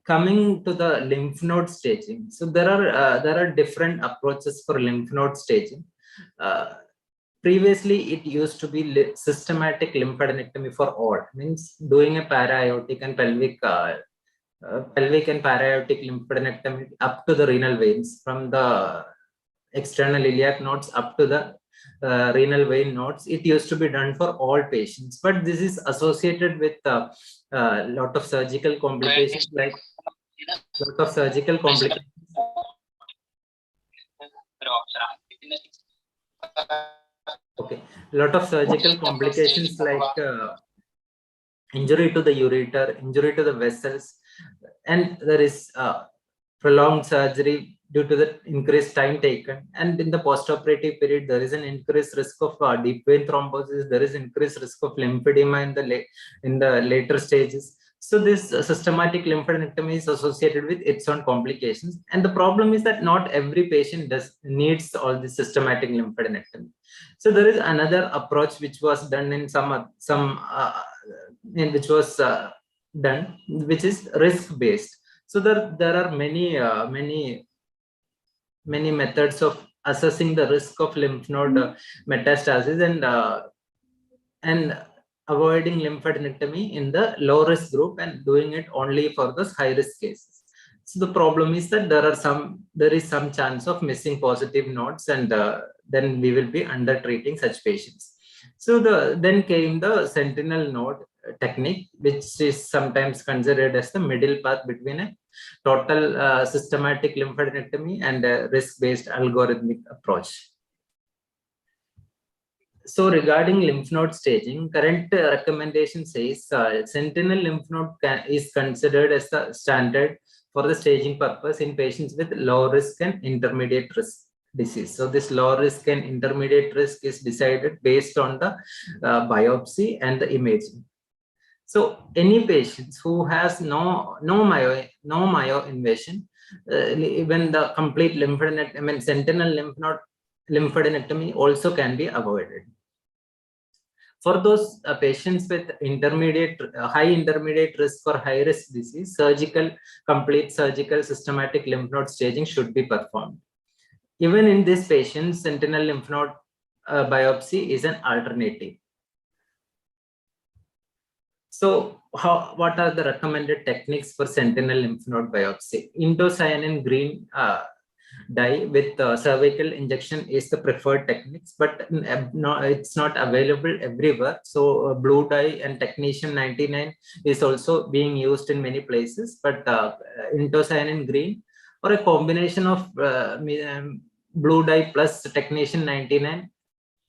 to the lymph node staging, so there are different approaches for lymph node staging. Previously, it used to be systematic lymphadenectomy for all, means doing a para-aortic and pelvic and para-aortic lymphadenectomy up to the renal veins, from the external iliac nodes up to the renal vein nodes. It used to be done for all patients, but this is associated with a lot of surgical complications, like lot of surgical complications like injury to the ureter, injury to the vessels, and there is prolonged surgery due to the increased time taken. And in the postoperative period, there is an increased risk of deep vein thrombosis. There is increased risk of lymphedema in the later stages. So this systematic lymphadenectomy is associated with its own complications. And the problem is that not every patient needs all this systematic lymphadenectomy. So there is another approach which was done in which is risk based. So there are many methods of assessing the risk of lymph node metastasis and avoiding lymphadenectomy in the low risk group and doing it only for those high risk cases. So the problem is that there is some chance of missing positive nodes, and then we will be under treating such patients. So then came the Sentinel node technique, which is sometimes considered as the middle path between a total systematic lymphadenectomy and a risk-based algorithmic approach. So regarding lymph node staging, current recommendation says Sentinel lymph node is considered as the standard for the staging purpose in patients with low risk and intermediate risk disease. So this low risk and intermediate risk is decided based on the biopsy and the imaging. So any patients who has no myo invasion, even the complete lymphadenectomy, Sentinel lymph node lymphadenectomy also can be avoided. For those patients with high intermediate risk or high risk disease, complete surgical systematic lymph node staging should be performed. Even in this patient, Sentinel lymph node biopsy is an alternative. So what are the recommended techniques for sentinel lymph node biopsy? Indocyanine green dye with cervical injection is the preferred techniques, but no, it's not available everywhere. So blue dye and technetium 99 is also being used in many places, but indocyanine green or a combination of blue dye plus technetium 99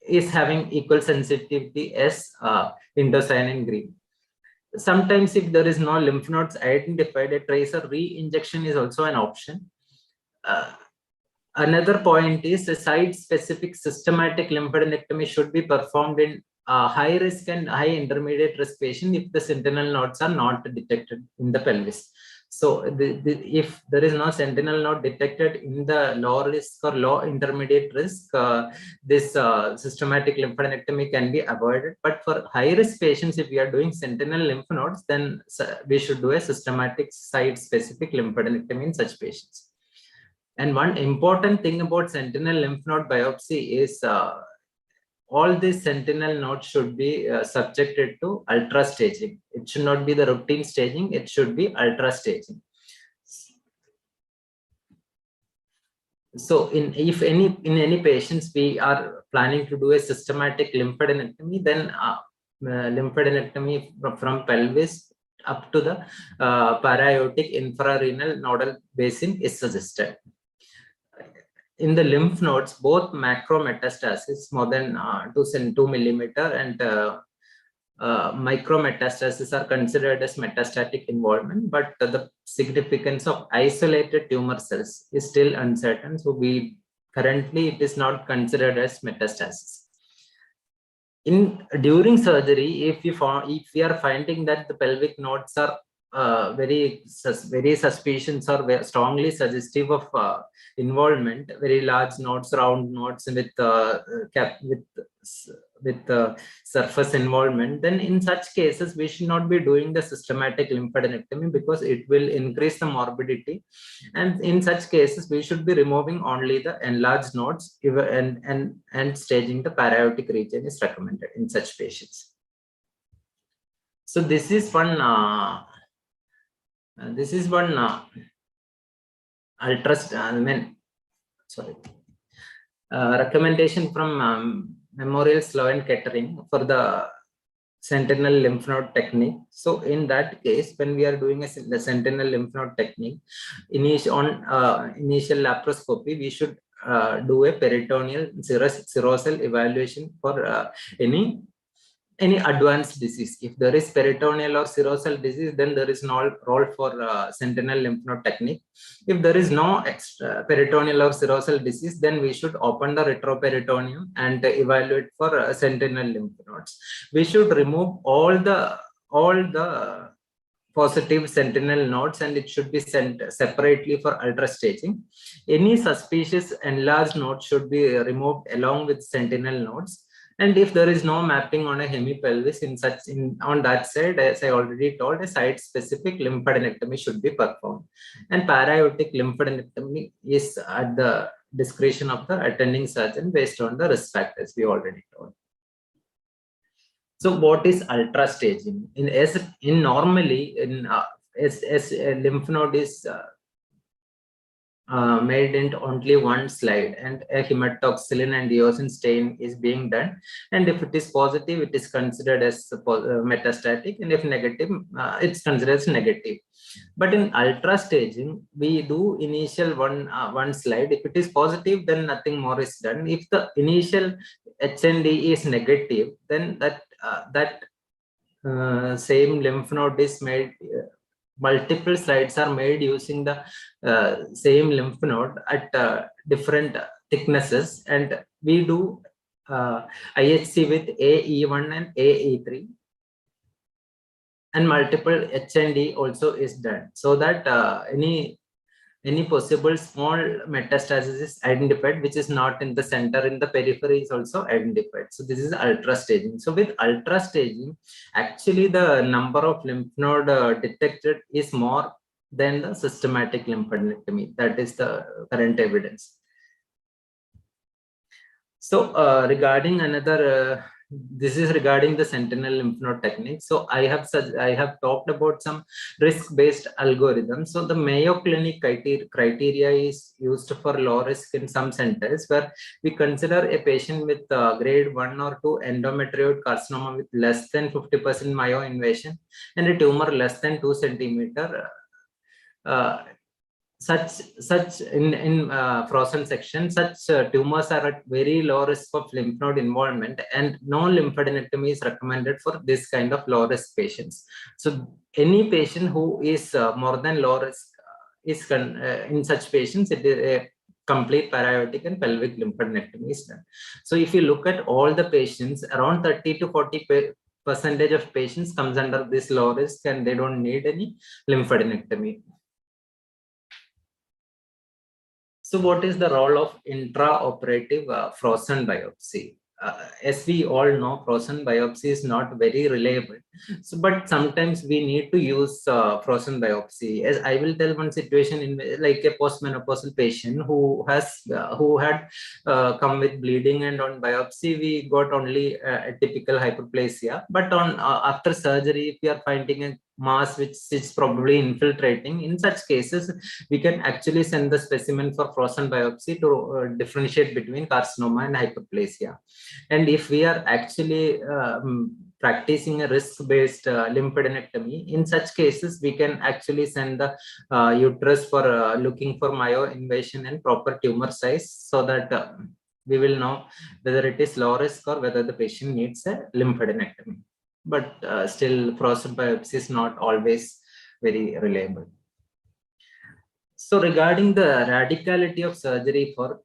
is having equal sensitivity as indocyanine green. Sometimes if there is no lymph nodes identified, a tracer re-injection is also an option. Another point is a site-specific systematic lymphadenectomy should be performed in high risk and high intermediate risk patient if the sentinel nodes are not detected in the pelvis. So if there is no sentinel node detected in the low risk or low intermediate risk, this systematic lymphadenectomy can be avoided. But for high risk patients, if we are doing sentinel lymph nodes, then we should do a systematic site-specific lymphadenectomy in such patients. And one important thing about sentinel lymph node biopsy is all these sentinel nodes should be subjected to ultra staging. It should not be the routine staging, it should be ultra staging. So in any patients we are planning to do a systematic lymphadenectomy, then lymphadenectomy from pelvis up to the para-aortic infrarenal nodal basin is suggested. In the lymph nodes, both macrometastasis more than 2 millimeter and micrometastasis are considered as metastatic involvement, but the significance of isolated tumor cells is still uncertain. So currently it is not considered as metastasis. During surgery, if we are finding that the pelvic nodes are very suspicious or very strongly suggestive of involvement, very large nodes, round nodes with surface involvement, then in such cases we should not be doing the systematic lymphadenectomy because it will increase the morbidity, and in such cases we should be removing only the enlarged nodes and staging the para-aortic region is recommended in such patients. So this is one recommendation from Memorial Sloan Kettering for the sentinel lymph node technique. So in that case, when we are doing the sentinel lymph node technique, initial laparoscopy, we should do a peritoneal serosal evaluation for any advanced disease. If there is peritoneal or serosal disease, then there is no role for sentinel lymph node technique. If there is no peritoneal or serosal disease, then we should open the retroperitoneum and evaluate for sentinel lymph nodes. We should remove all the positive sentinel nodes and it should be sent separately for ultra staging. Any suspicious enlarged node should be removed along with sentinel nodes. And if there is no mapping on a hemipelvis on that side, as I already told, a site-specific lymphadenectomy should be performed. And para-aortic lymphadenectomy is at the discretion of the attending surgeon based on the risk factors we already told. So what is ultra staging? Normally, as a lymph node is made in only one slide and a hematoxylin and eosin stain is being done, and if it is positive it is considered as metastatic, and if negative it's considered as negative. But in ultra staging we do initial one slide. If it is positive, then nothing more is done. If the initial HND is negative, then that same lymph node is made multiple slides are made using the same lymph node at different thicknesses, and we do IHC with AE1 and AE3, and multiple HND also is done, so that any possible small metastasis is identified, which is not in the center, in the periphery is also identified. So this is ultra staging. So with ultra staging, actually the number of lymph node detected is more than the systematic lymphadenectomy. That is the current evidence. So regarding another this is regarding the Sentinel lymph node technique. So I have talked about some risk-based algorithms. So the Mayo Clinic criteria is used for low risk in some centers, where we consider a patient with grade 1 or 2 endometrioid carcinoma with less than 50% myoinvasion and a tumor less than 2 centimeter. Such in frozen section, such tumors are at very low risk of lymph node involvement, and no lymphadenectomy is recommended for this kind of low risk patients. So any patient who is more than low risk is in such patients, it is a complete para-aortic and pelvic lymphadenectomy is done. So if you look at all the patients, around 30 to 40% of patients comes under this low risk and they don't need any lymphadenectomy. So what is the role of intraoperative frozen biopsy? As we all know, frozen biopsy is not very reliable. So, but sometimes we need to use frozen biopsy. As I will tell one situation in like a postmenopausal patient who had come with bleeding, and on biopsy we got only a typical hyperplasia. But on after surgery, if we are finding a mass which is probably infiltrating, in such cases we can actually send the specimen for frozen biopsy to differentiate between carcinoma and hyperplasia. And if we are actually practicing a risk-based lymphadenectomy, in such cases we can actually send the uterus for looking for myoinvasion and proper tumor size, so that we will know whether it is low risk or whether the patient needs a lymphadenectomy. But still, frozen biopsy is not always very reliable. So regarding the radicality of surgery for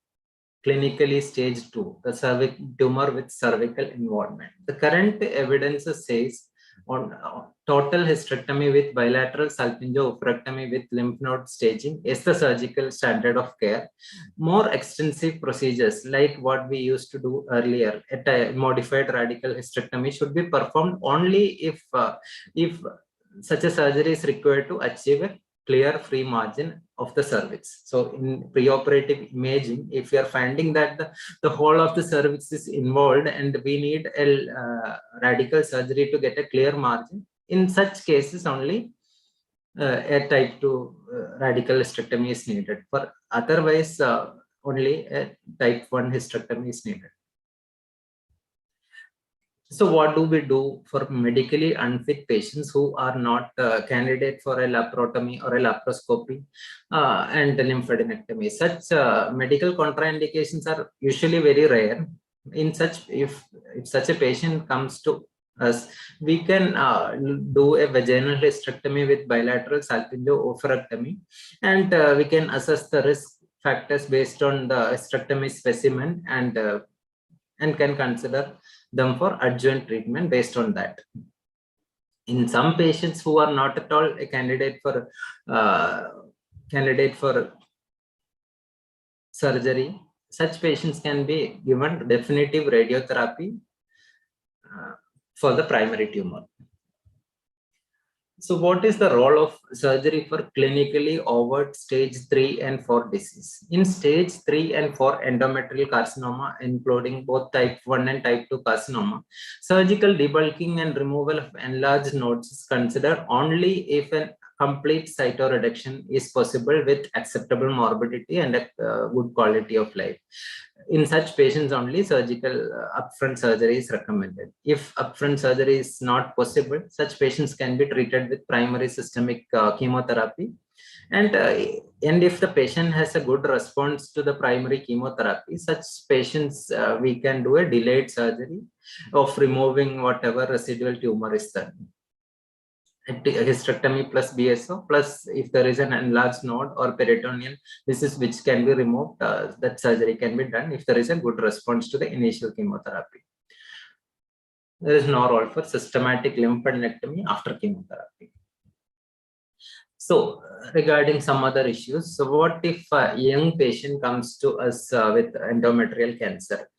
clinically stage 2, the cervical tumor with cervical involvement, the current evidence says on total hysterectomy with bilateral salpingo-oophorectomy with lymph node staging is the surgical standard of care. More extensive procedures like what we used to do earlier, a modified radical hysterectomy, should be performed only if such a surgery is required to achieve a clear free margin of the cervix. So in preoperative imaging, if you are finding that the whole of the cervix is involved and we need a radical surgery to get a clear margin, in such cases only a type 2 radical hysterectomy is needed. For otherwise, only a type 1 hysterectomy is needed. So what do we do for medically unfit patients who are not candidate for a laparotomy or a laparoscopy and lymphadenectomy? Such medical contraindications are usually very rare. In such, if such a patient comes to us, we can do a vaginal hysterectomy with bilateral salpingo-oophorectomy, and we can assess the risk factors based on the hysterectomy specimen, and can consider them for adjuvant treatment based on that. In some patients who are not at all a candidate for surgery, such patients can be given definitive radiotherapy for the primary tumor. So what is the role of surgery for clinically overt stage 3 and 4 disease? In stage 3 and 4 endometrial carcinoma, including both type 1 and type 2 carcinoma, surgical debulking and removal of enlarged nodes is considered only if a complete cytoreduction is possible with acceptable morbidity and a good quality of life. In such patients only surgical upfront surgery is recommended. If upfront surgery is not possible, such patients can be treated with primary systemic chemotherapy. And if the patient has a good response to the primary chemotherapy, such patients we can do a delayed surgery of removing whatever residual tumor is there. Hysterectomy plus BSO, plus if there is an enlarged node or peritoneal disease which can be removed, that surgery can be done if there is a good response to the initial chemotherapy. There is no role for systematic lymphadenectomy after chemotherapy. So regarding some other issues, so what if a young patient comes to us with endometrial cancer?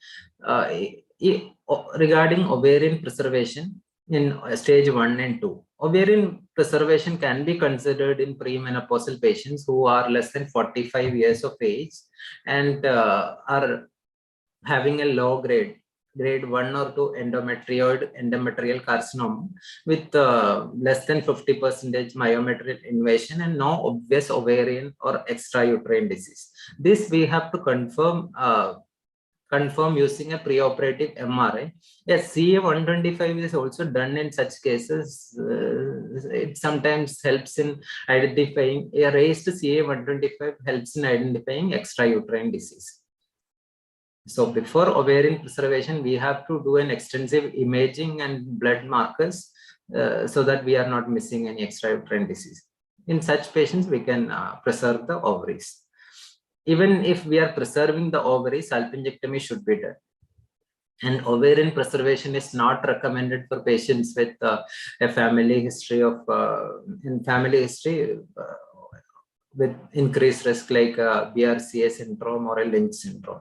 Regarding ovarian preservation in stage 1 and 2, ovarian preservation can be considered in premenopausal patients who are less than 45 years of age and are having a low grade grade 1 or 2 endometrial carcinoma with less than 50% myometrial invasion and no obvious ovarian or extrauterine disease. This we have to confirm using a preoperative MRI. Yes, CA-125 is also done in such cases. It sometimes helps in identifying, a raised CA-125 helps in identifying extrauterine disease. So before ovarian preservation, we have to do an extensive imaging and blood markers so that we are not missing any extrauterine disease. In such patients, we can preserve the ovaries. Even if we are preserving the ovaries, salpingectomy should be done. And ovarian preservation is not recommended for patients with a family history of with increased risk like BRCA syndrome or a Lynch syndrome.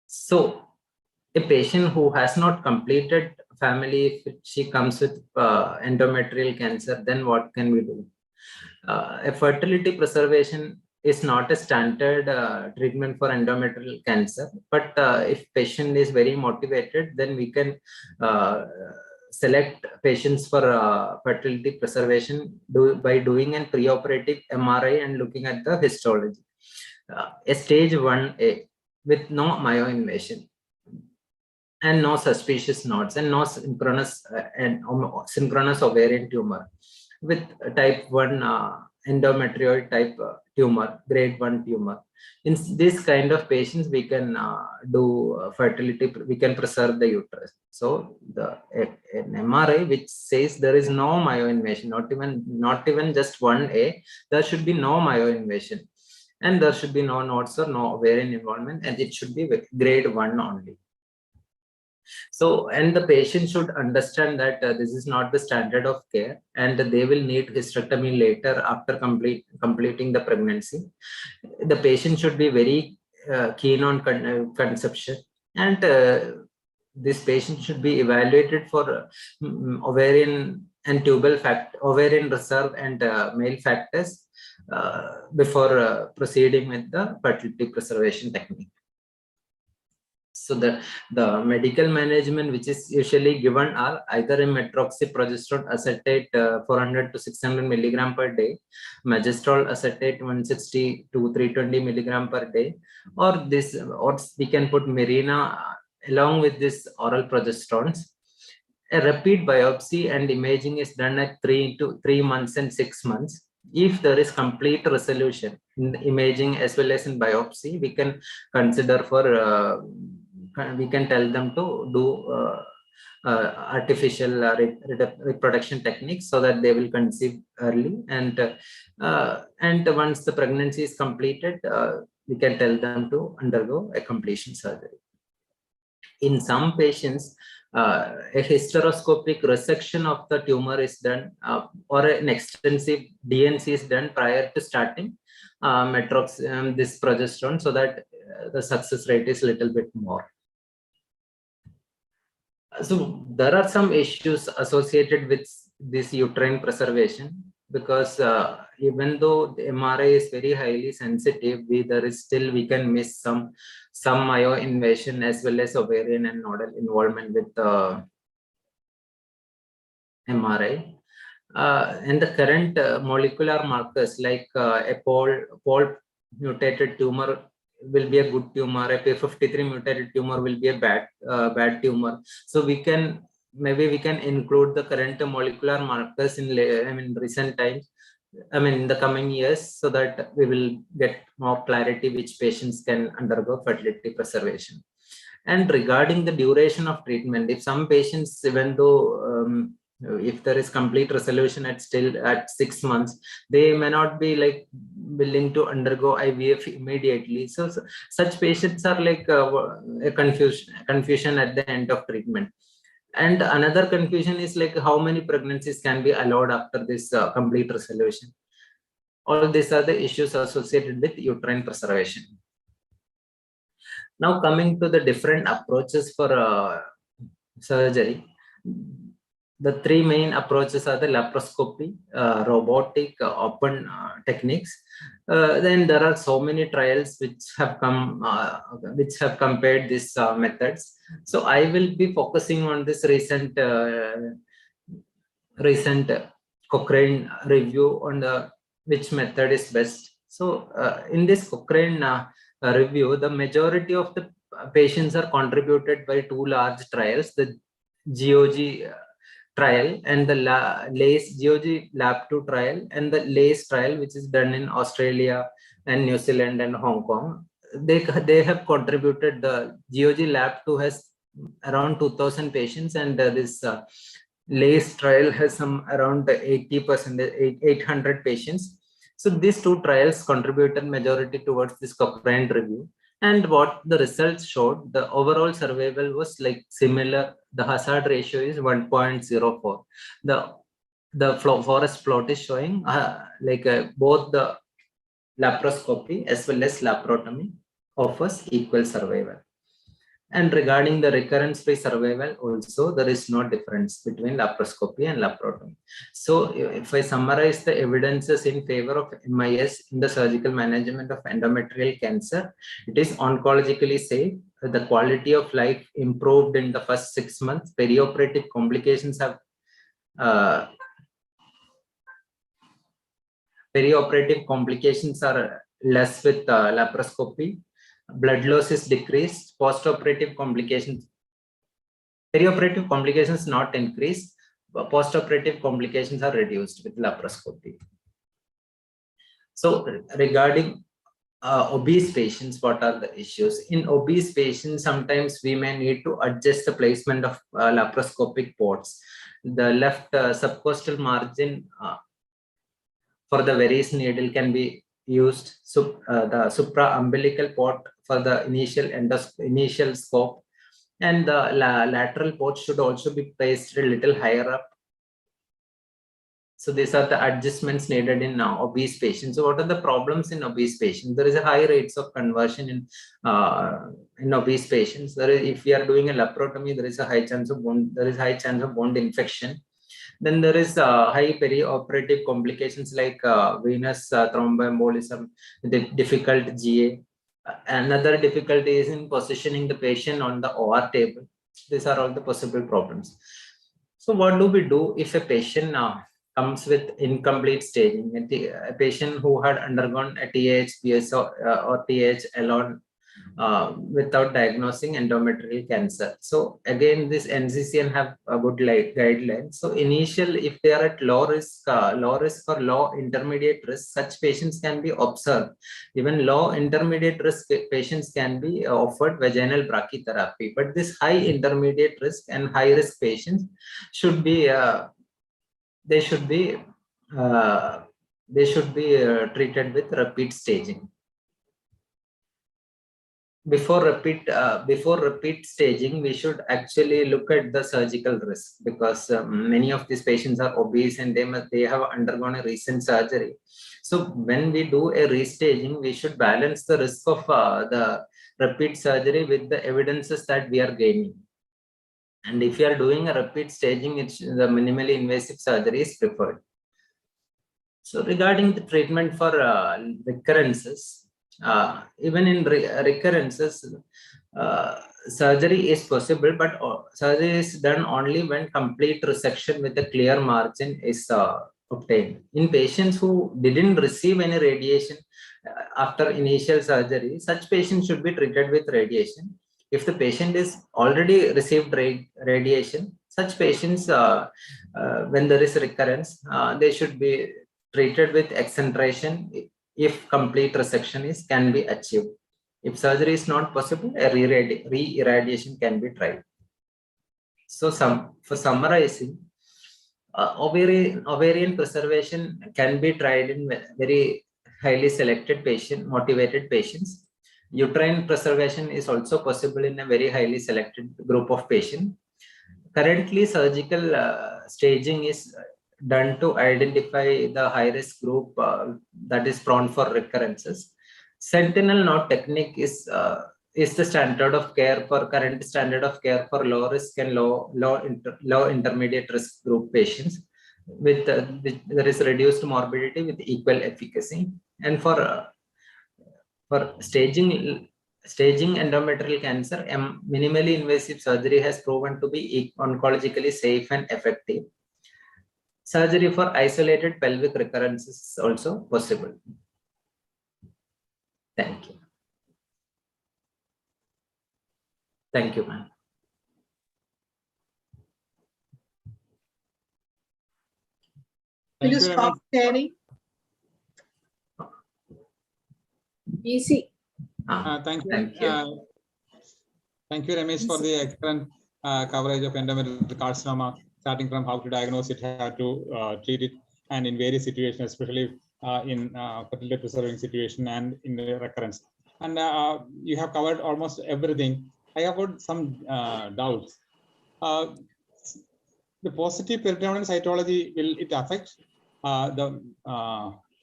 So a patient who has not completed family, if she comes with endometrial cancer, then what can we do? A fertility preservation is not a standard treatment for endometrial cancer, but if patient is very motivated, then we can select patients for fertility preservation by doing a preoperative MRI and looking at the histology. A stage 1A with no myoinvasion and no suspicious nodes and no synchronous ovarian tumor with type 1 endometrioid type tumor, grade 1 tumor. In this kind of patients, we can do fertility, we can preserve the uterus. So an MRI which says there is no myoinvasion, not even just 1A, there should be no myoinvasion. And there should be no nodes or no ovarian involvement, and it should be grade 1 only. So, and the patient should understand that this is not the standard of care, and they will need hysterectomy later after completing the pregnancy. The patient should be very keen on conception, and this patient should be evaluated for ovarian and tubal ovarian reserve and male factors before proceeding with the fertility preservation technique. So the medical management which is usually given are either a methoxyprogesterone acetate 400 to 600 milligram per day, magestrol acetate 160 to 320 milligram per day, or we can put Mirena along with this oral progesterones. A repeat biopsy and imaging is done at 3 months and 6 months. If there is complete resolution in the imaging as well as in biopsy, we can consider for we can tell them to do artificial reproduction techniques so that they will conceive early, and once the pregnancy is completed, we can tell them to undergo a completion surgery. In some patients, a hysteroscopic resection of the tumor is done or an extensive DNC is done prior to starting this progesterone, so that the success rate is a little bit more. So there are some issues associated with this uterine preservation, because even though the MRI is very highly sensitive, we can miss some myoinvasion as well as ovarian and nodal involvement with the MRI. And the current molecular markers like a POL mutated tumor will be a good tumor, a P53 mutated tumor will be a bad tumor. So maybe we can include the current molecular markers in recent times, in the coming years, so that we will get more clarity which patients can undergo fertility preservation. And regarding the duration of treatment, if some patients, even though if there is complete resolution at 6 months, they may not be willing to undergo IVF immediately. So such patients are a confusion at the end of treatment. And another confusion is how many pregnancies can be allowed after this complete resolution. All these are the issues associated with uterine preservation. Now coming to the different approaches for surgery. the three main approaches are the laparoscopy, robotic, open techniques. Then there are so many trials which have compared these methods. So I will be focusing on this recent Cochrane review on which method is best. So in this Cochrane review, the majority of the patients are contributed by two large trials, the GOG trial and the LACE GOG Lab 2 trial and the LACE trial, which is done in Australia and New Zealand and Hong Kong. They have contributed. The GOG Lab 2 has around 2,000 patients, and this LACE trial has some around 80%, 800 patients. So these two trials contributed majority towards this Cochrane review. And what the results showed, the overall survival was like similar. The hazard ratio is 1.04. The forest plot is showing both the laparoscopy as well as laparotomy offers equal survival. And regarding the recurrence-free survival also, there is no difference between laparoscopy and laparotomy. So if I summarize the evidences in favor of MIS in the surgical management of endometrial cancer, it is oncologically safe. The quality of life improved in the first 6 months. Perioperative complications have are less with laparoscopy. Blood loss is decreased. Postoperative complications, perioperative complications not increased, but postoperative complications are reduced with laparoscopy. So regarding obese patients, what are the issues? In obese patients, sometimes we may need to adjust the placement of laparoscopic ports. The left subcostal margin for the Varieties needle can be used. So the supra-umbilical port for the initial scope, and the lateral port should also be placed a little higher up. So these are the adjustments needed in obese patients. So what are the problems in obese patients? There is a high rates of conversion in obese patients. If we are doing a laparotomy, there is a high chance of wound infection. Then there is high perioperative complications like venous thromboembolism, the difficult GA. Another difficulty is in positioning the patient on the OR table. These are all the possible problems. So what do we do if a patient comes with incomplete staging? A patient who had undergone a TAH-PS or TAH alone without diagnosing endometrial cancer. So again, this NCCN have a good guidelines. So if they are at low risk or low intermediate risk, such patients can be observed. Even low intermediate risk patients can be offered vaginal brachytherapy. But this high intermediate risk and high risk patients should be treated with repeat staging. Before repeat staging, we should actually look at the surgical risk, because many of these patients are obese and they have undergone a recent surgery. So when we do a restaging, we should balance the risk of the repeat surgery with the evidences that we are gaining. And if you are doing a repeat staging, the minimally invasive surgery is preferred. So regarding the treatment for recurrences, even in recurrences, surgery is possible, but surgery is done only when complete resection with a clear margin is obtained. In patients who didn't receive any radiation after initial surgery, such patients should be treated with radiation. If the patient is already received radiation, such patients, when there is recurrence, they should be treated with exentration if complete resection can be achieved. If surgery is not possible, a re-irradiation can be tried. So for summarizing, ovarian preservation can be tried in very highly selected motivated patients. Uterine preservation is also possible in a very highly selected group of patients. Currently, surgical staging is done to identify the high-risk group that is prone for recurrences. Sentinel node technique is is the standard of care for current standard of care for low risk and low intermediate risk group patients with there is reduced morbidity with equal efficacy. And for staging endometrial cancer, minimally invasive surgery has proven to be oncologically safe and effective. Surgery for isolated pelvic recurrence is also possible. Thank you. Thank you, ma'am. Will you stop sharing? Easy. Thank you. Thank you. Thank you, Ramesh, for the excellent coverage of endometrial carcinoma, starting from how to diagnose it, how to treat it, and in various situations, especially in fertility preserving situation and in the recurrence. And you have covered almost everything. I have got some doubts. The positive peritoneal cytology, will it affect the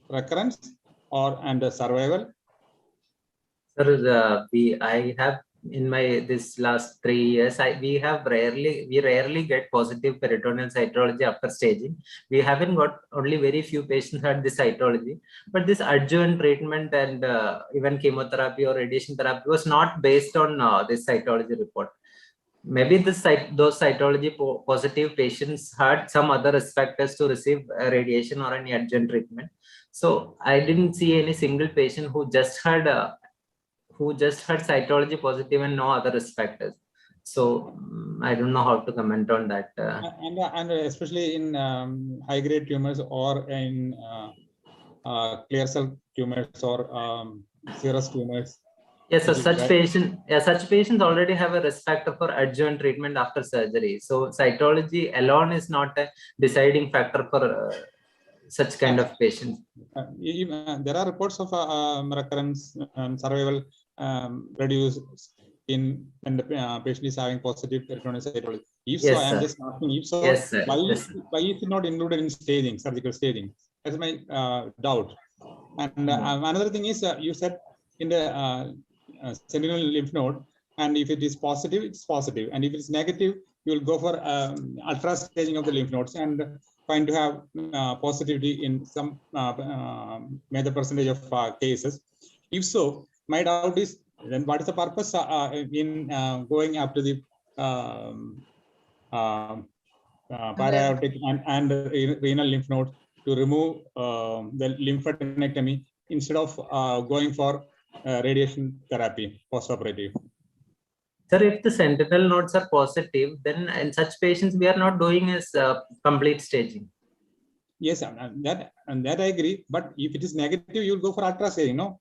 recurrence and the survival? Sir, I have in this last 3 years, we rarely get positive peritoneal cytology after staging. We haven't got, only very few patients had this cytology, but this adjuvant treatment and even chemotherapy or radiation therapy was not based on this cytology report. Maybe those cytology positive patients had some other risk factors to receive radiation or any adjuvant treatment. So I didn't see any single patient who just had cytology positive and no other risk factors. So I don't know how to comment on that. And especially in high-grade tumors or in clear cell tumors or serous tumors. Yes, so such patients already have a risk factor for adjuvant treatment after surgery. So cytology alone is not a deciding factor for such kind of patients. There are reports of recurrence survival reduced when the patient is having positive peritoneal cytology. If so, I am just asking, if so, why is it not included in staging, surgical staging? That's my doubt. And another thing is, you said in the sentinel lymph node, and if it is positive, it's positive, and if it's negative, you will go for ultra staging of the lymph nodes and find to have positivity in some major percentage of cases. If so, my doubt is, then what is the purpose in going after the paraortic and renal lymph nodes to remove the lymphadenectomy instead of going for radiation therapy post-operative? Sir, if the sentinel nodes are positive, then in such patients we are not doing is complete staging. Yes, and that I agree. But if it is negative, you'll go for ultra staging, no?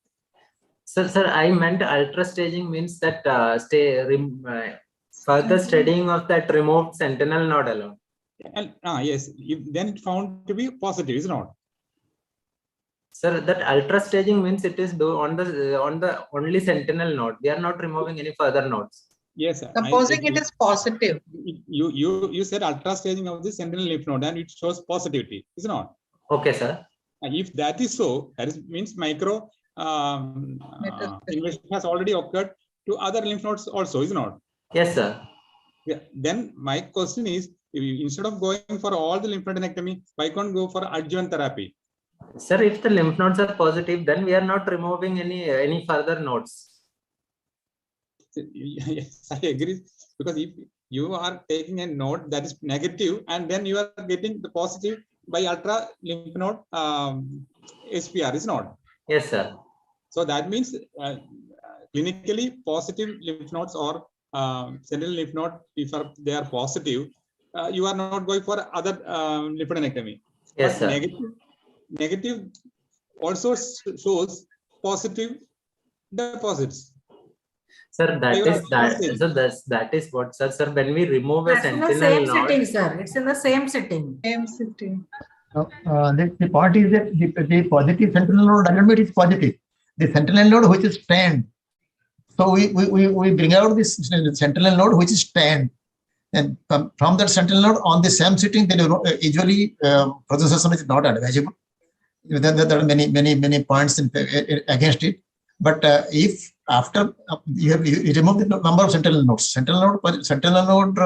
Sir, I meant ultra staging means that further studying of that removed sentinel node alone. And, yes, then it found to be positive, is not? Sir, that ultra staging means it is on the only sentinel node. We are not removing any further nodes. Yes, sir. Supposing it is positive. You said ultra staging of the sentinel lymph node and it shows positivity, is not? Okay, sir. If that is so, that means micro invasion has already occurred to other lymph nodes also, is not? Yes, sir. Yeah. Then my question is, instead of going for all the lymphadenectomy, why can't go for adjuvant therapy? Sir, if the lymph nodes are positive, then we are not removing any further nodes. Yes, I agree. Because if you are taking a node that is negative and then you are getting the positive by ultra lymph node SPR, is not? Yes, sir. So that means clinically positive lymph nodes or sentinel lymph node, if they are positive, you are not going for other lymphadenectomy. Yes, but sir. Negative also shows positive deposits. Sir, that is what, sir. When we remove a sentinel node, it's in the same node, sitting, sir. It's in the same sitting. Same sitting. The point is that the positive sentinel node doesn't mean it's positive. The sentinel node which is tanned. So we bring out this sentinel node which is tanned. And from that sentinel node on the same sitting, then usually processation is not advisable. There are many points against it. But if after you remove the number of sentinel nodes. Sentinel node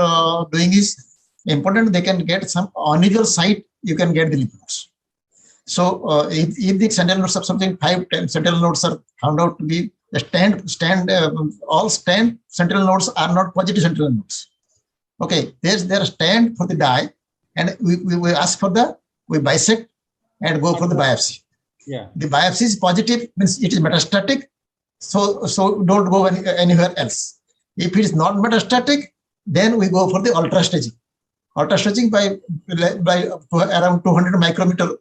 doing is important. They can get some unusual site. You can get the lymph nodes. So if the sentinel nodes of something 5, 10 sentinel nodes are found out to be all stand sentinel nodes are not positive sentinel nodes. Okay, there's stand for the dye, and we ask for we bisect and go for the biopsy. Yeah. The biopsy is positive, means it is metastatic. So don't go anywhere else. If it is not metastatic, then we go for the ultrastaging. Ultrastaging by around 200 micrometer,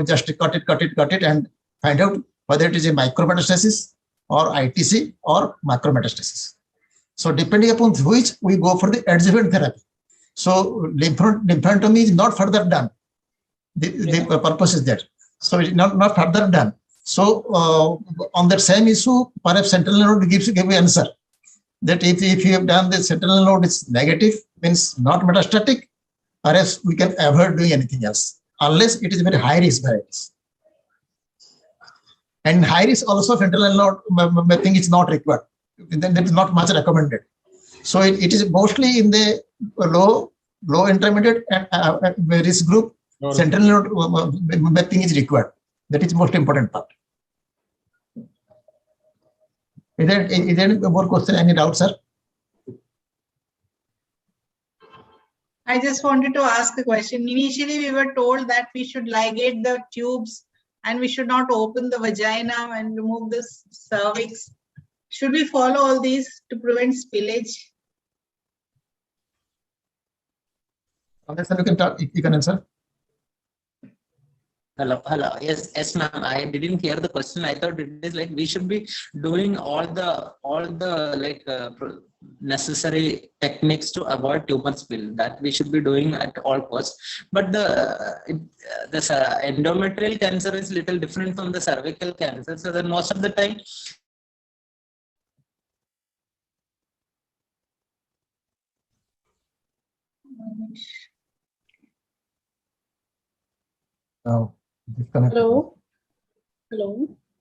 just cut it, and find out whether it is a micrometastasis or ITC or macrometastasis. So depending upon which, we go for the adjuvant therapy. So lymphadenectomy is not further done. The purpose is that. So it's not further done. So on that same issue, perhaps sentinel node gives you answer that if you have done the sentinel node is negative, means not metastatic, perhaps we can avoid doing anything else unless it is very high risk varieties. And high risk also sentinel node, I think it's not required. That is not much recommended. So it is mostly in the low intermediate and risk group. Sentinel node mapping is required. That is most important part. Is there any more question? Any doubt, sir? I just wanted to ask a question. Initially, we were told that we should ligate the tubes and we should not open the vagina and remove the cervix. Should we follow all these to prevent spillage? You can answer. Hello. Yes, ma'am. I didn't hear the question. I thought it is like we should be doing all the necessary techniques to avoid tumor spill. That we should be doing at all costs. But the endometrial cancer is little different from the cervical cancer. So then most of the time. Oh. Hello.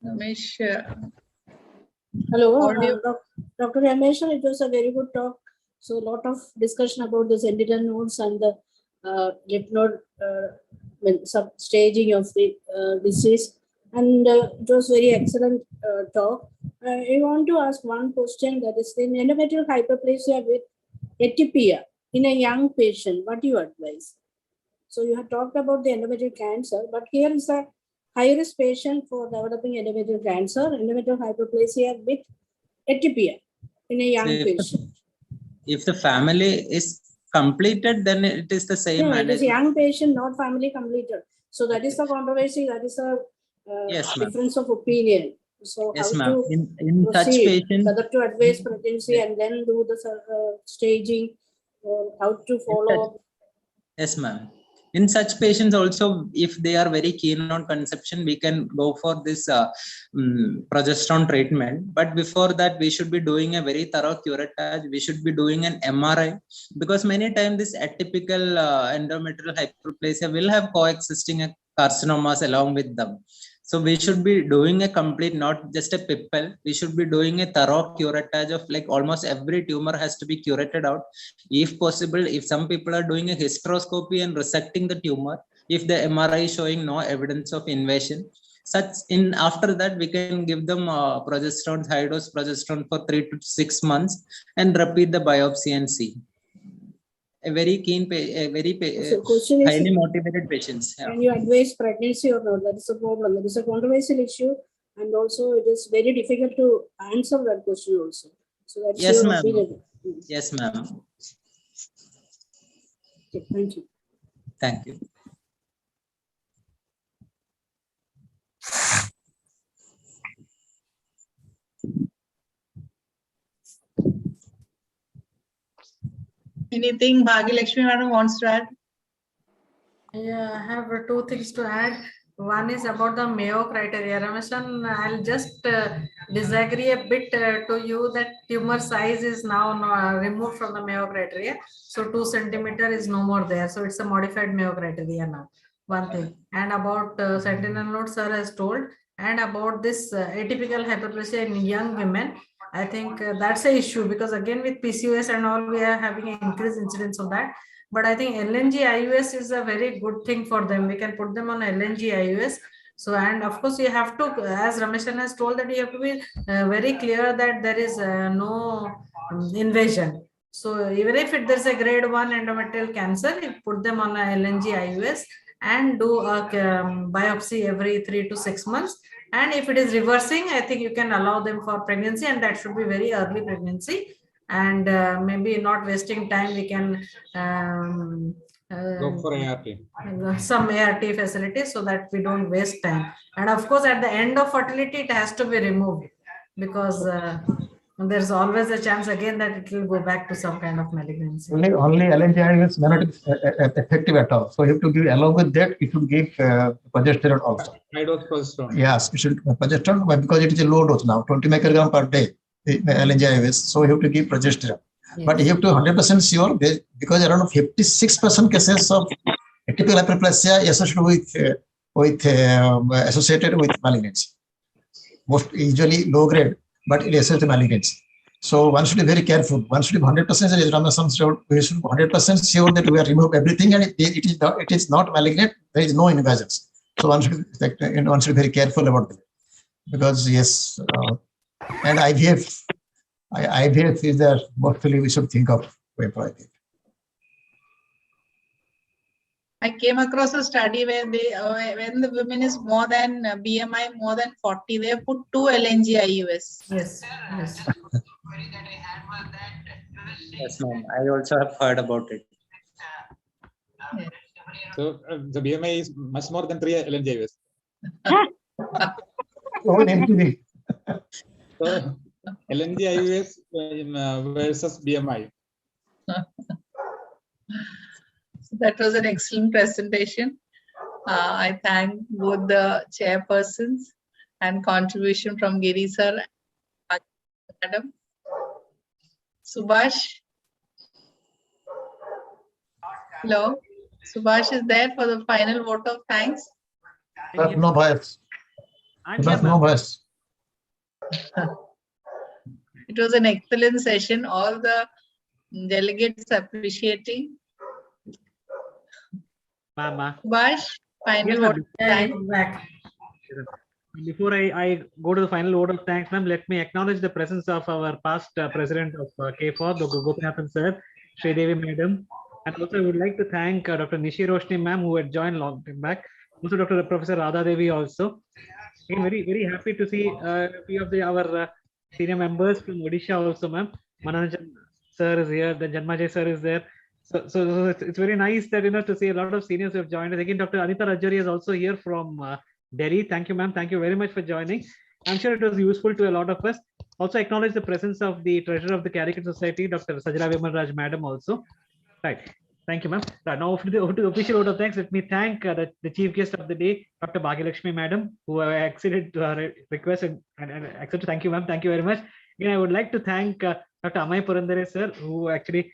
Ramesh, Hello, Dr. Ramesh, it was a very good talk. So a lot of discussion about the sentinel nodes and the lymph node staging of the disease. And it was very excellent talk. I want to ask one question, that is in endometrial hyperplasia with atypia in a young patient, what do you advise? So you have talked about the endometrial cancer, but here is a high-risk patient for developing endometrial cancer, endometrial hyperplasia with atypia in a young patient. If the family is completed, then it is the same. No, it is a young patient, not family completed. So that is the controversy. That is a difference of opinion. So yes, how to in such patients, whether to advise pregnancy and then do the staging, or how to follow. Yes, ma'am. In such patients also, if they are very keen on conception, we can go for this progesterone treatment. But before that, we should be doing a very thorough curettage. We should be doing an MRI, because many times this atypical endometrial hyperplasia will have coexisting carcinomas along with them. So we should be doing a complete, not just a pipple. We should be doing a thorough curettage of like almost every tumor has to be curated out. If possible, if some people are doing a hysteroscopy and resecting the tumor, if the MRI is showing no evidence of invasion, after that we can give them progesterone, high dose progesterone for 3 to 6 months and repeat the biopsy and see. A very keen, highly motivated patients. Can you advise pregnancy or not? That is a problem. That is a controversial issue, and also it is very difficult to answer that question also. So that's your opinion. Yes, ma'am. Okay, thank you. Thank you. Anything Bhagilakshmi madam wants to add? Yeah, I have 2 things to add. One is about the Mayo criteria. Rameshan, I'll just disagree a bit to you that tumor size is now removed from the Mayo criteria. So 2 centimeter is no more there. So it's a modified Mayo criteria now. One thing. And about sentinel node, sir has told And about this atypical hyperplasia in young women, I think that's an issue, because again with PCOS and all, we are having an increased incidence of that. But I think LNG IUS is a very good thing for them. We can put them on LNG IUS. So, and of course you have to, as Rameshan has told, that you have to be very clear that there is no invasion. So even if there's a grade 1 endometrial cancer, you put them on a LNG IUS and do a biopsy every 3 to 6 months. And if it is reversing, I think you can allow them for pregnancy, and that should be very early pregnancy. And maybe not wasting time, we can Go for ART. some ART facilities so that we don't waste time. And of course, at the end of fertility, it has to be removed, because there's always a chance again that it will go back to some kind of malignancy. Only LNGI may not be effective at all. So you have to give, along with that, it should give progesterone also. High dose progesterone. Yes, it should progesterone, but because it is a low dose now, 20 microgram per day, LNGI. So you have to give progesterone. Yes. But you have to 100% sure, because around 56% cases of atypical hyperplasia associated associated with malignancy. Most usually low grade, but it is associated with malignancy. So one should be very careful. One should be 100% we should be 100% sure that we have removed everything, and it is not malignant. There is no invasions. So one should be very careful about that, because yes, and IVF is there. Mostly we should think of way for IVF. I came across a study where they, when the women is more than BMI more than 40, they put 2 LNG IUS. Yes, yes. Yes, ma'am. I also have heard about it. Yes. So the BMI is much more than 3 LNG IUS. So LNG IUS versus BMI. That was an excellent presentation. I thank both the chairpersons and contribution from Giri sir, madam. Subhash. Hello. Subhash is there for the final vote of thanks. No bias. No bias. It was an excellent session. All the delegates appreciating. Mama. Subhash, final vote of thanks. Before I go to the final vote of thanks, ma'am, let me acknowledge the presence of our past president of KFOR, Dr. Gopinathan sir, Sridevi madam, and also I would like to thank Dr. Nishi Roshni ma'am, who had joined long time back. Also Dr. Professor Radha Devi also. I'm very happy to see a few of our senior members from Odisha also, ma'am. Manoranjan sir is here, then Janmajay sir is there. So it's very nice that, to see a lot of seniors who have joined us. Again, Dr. Anita Rajari is also here from Delhi. Thank you, ma'am. Thank you very much for joining. I'm sure it was useful to a lot of us. Also acknowledge the presence of the treasurer of the Caricature Society, Dr. Sajala Vimal Raj madam also. Right. Thank you, ma'am. Now over to the official vote of thanks. Let me thank the chief guest of the day, Dr. Bhagyalakshmi madam, who acceded to our request and accepted. Thank you, ma'am. Thank you very much. Again, I would like to thank Dr. Amay Purandare sir, who actually,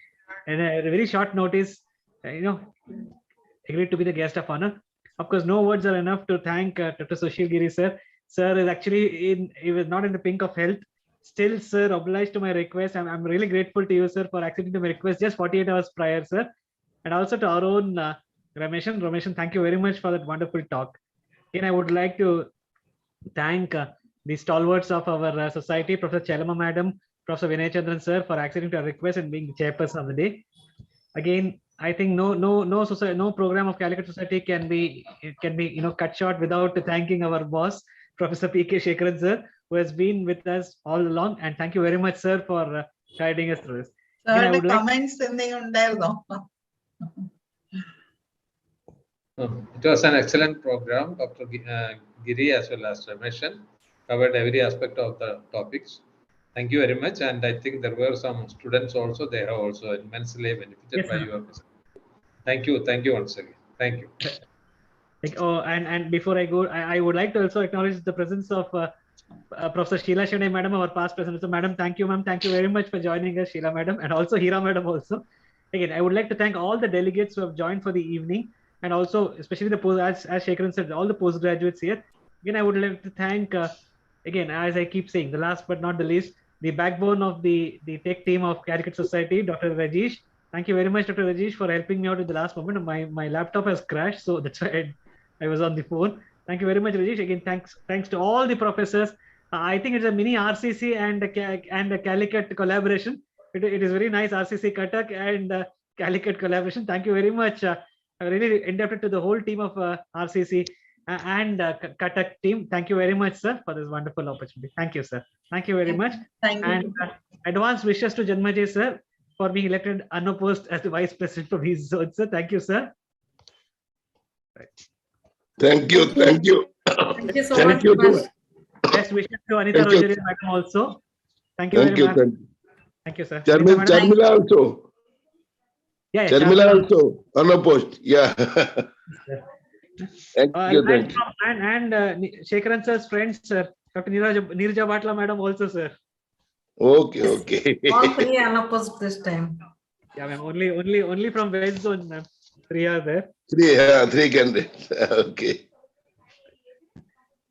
in a very short notice, agreed to be the guest of honor. Of course, no words are enough to thank Dr. Sushil Giri sir. Sir is actually he was not in the pink of health. Still, sir, obliged to my request. I'm really grateful to you, sir, for accepting my request just 48 hours prior, sir. And also to our own Rameshan. Rameshan, thank you very much for that wonderful talk. Again, I would like to thank the stalwarts of our society, Professor Chelama madam, Professor Vinay Chandran sir, for accepting our request and being the chairperson of the day. Again, I think no program of Calicut Society can be cut short without thanking our boss, Professor P.K. Shekharan sir, who has been with us all along. And thank you very much, sir, for guiding us through this. Sir, the comments in there though. It was an excellent program. Dr. Giri as well as Rameshan covered every aspect of the topics. Thank you very much. And I think there were some students also. They have also immensely benefited by your presentation. Thank you. Thank you once again. Thank you. And before I go, I would like to also acknowledge the presence of Professor Sheila Shane madam, our past president. So madam, thank you, ma'am. Thank you very much for joining us, Sheila madam, and also Hira madam also. Again, I would like to thank all the delegates who have joined for the evening, and also especially the as Shekharan said, all the postgraduates here. again, I would like to thank, again, as I keep saying, the last but not the least, the backbone of the tech team of Caricature Society, Dr. Rajesh. Thank you very much, Dr. Rajesh, for helping me out at the last moment. My laptop has crashed, so that's why I was on the phone. Thank you very much, Rajesh. Again, thanks to all the professors. I think it's a mini RCC and a Calicut collaboration. It is very nice, RCC Cuttack and Calicut collaboration. Thank you very much. I'm really indebted to the whole team of RCC and Cuttack team. Thank you very much, sir, for this wonderful opportunity. Thank you, sir. Thank you very much. Thank you. And advance wishes to Janmajay, sir, for being elected unopposed as the Vice President for his zone, sir. Thank you, sir. Thank you. Thank you. Thank you so Thank much. you. Subash. Best wishes to Anita Thank you. Rogeria, madam, also. Thank you Thank very you. much. Thank you. Thank you, sir. Anita, madam? Charmila also. Yeah, Charmila Charmila. also. Unopposed. Yeah. Thank you. Thank you. And Shekaran sir's friends, sir. Dr. Neerja Bhatla, madam, also, sir. Okay. Okay. All three unopposed this time. Yeah, ma'am. Only from West Zone, ma'am. 3 are there. Three candidates. Okay.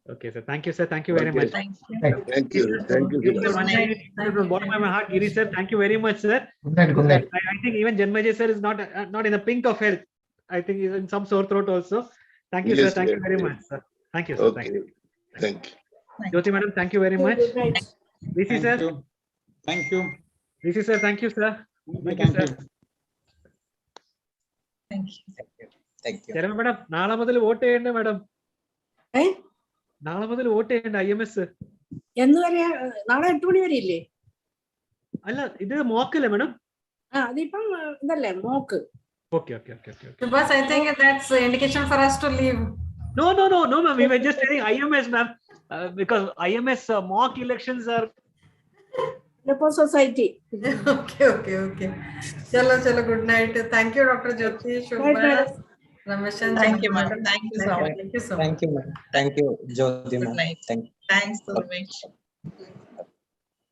Okay, sir. Thank you, sir. Thank you very much. Thank you. Thank you. Thank you. Sir, once again, from the bottom of my heart, Giri sir, thank you very much, sir. Good night. Good night. I think even Janmajay sir is not in the pink of health. I think he's in some sore throat also. Thank you, Yes, sir. Thank you yes, very yes. much, sir. Thank you, sir. Okay. Thank you. Thank you. Jyoti madam, thank you very much. Good night. VC Thank sir, you. Thank you. VC sir, thank you, sir. Thank you, Thank sir. you. Thank you. Thank you. Chairman madam, നാളെ മുതൽ vote ചെയ്യണ്ടേ madam? നാളെ മുതൽ vote ചെയ്യണ്ട IMS. എന്ന് വരെ നാളെ 8 മണി വരെ ഇല്ലേ? അല്ല ഇത് മോക്കല്ലേ madam? അതിപ്പം ഇതല്ലേ mock. Okay. Subhash, I think that's an indication for us to leave. No, ma'am. We were just telling IMS, ma'am, because IMS mock elections are. For society. Okay. Chalo, good night. Thank you, Dr. Jyoti, Subhash, Ramesh and Thank you, Chandra. madam. Thank you so much. Thank you so much. Thank you, ma'am. Thank you, Jyoti, Good ma'am. night. Thank you. Thanks so much.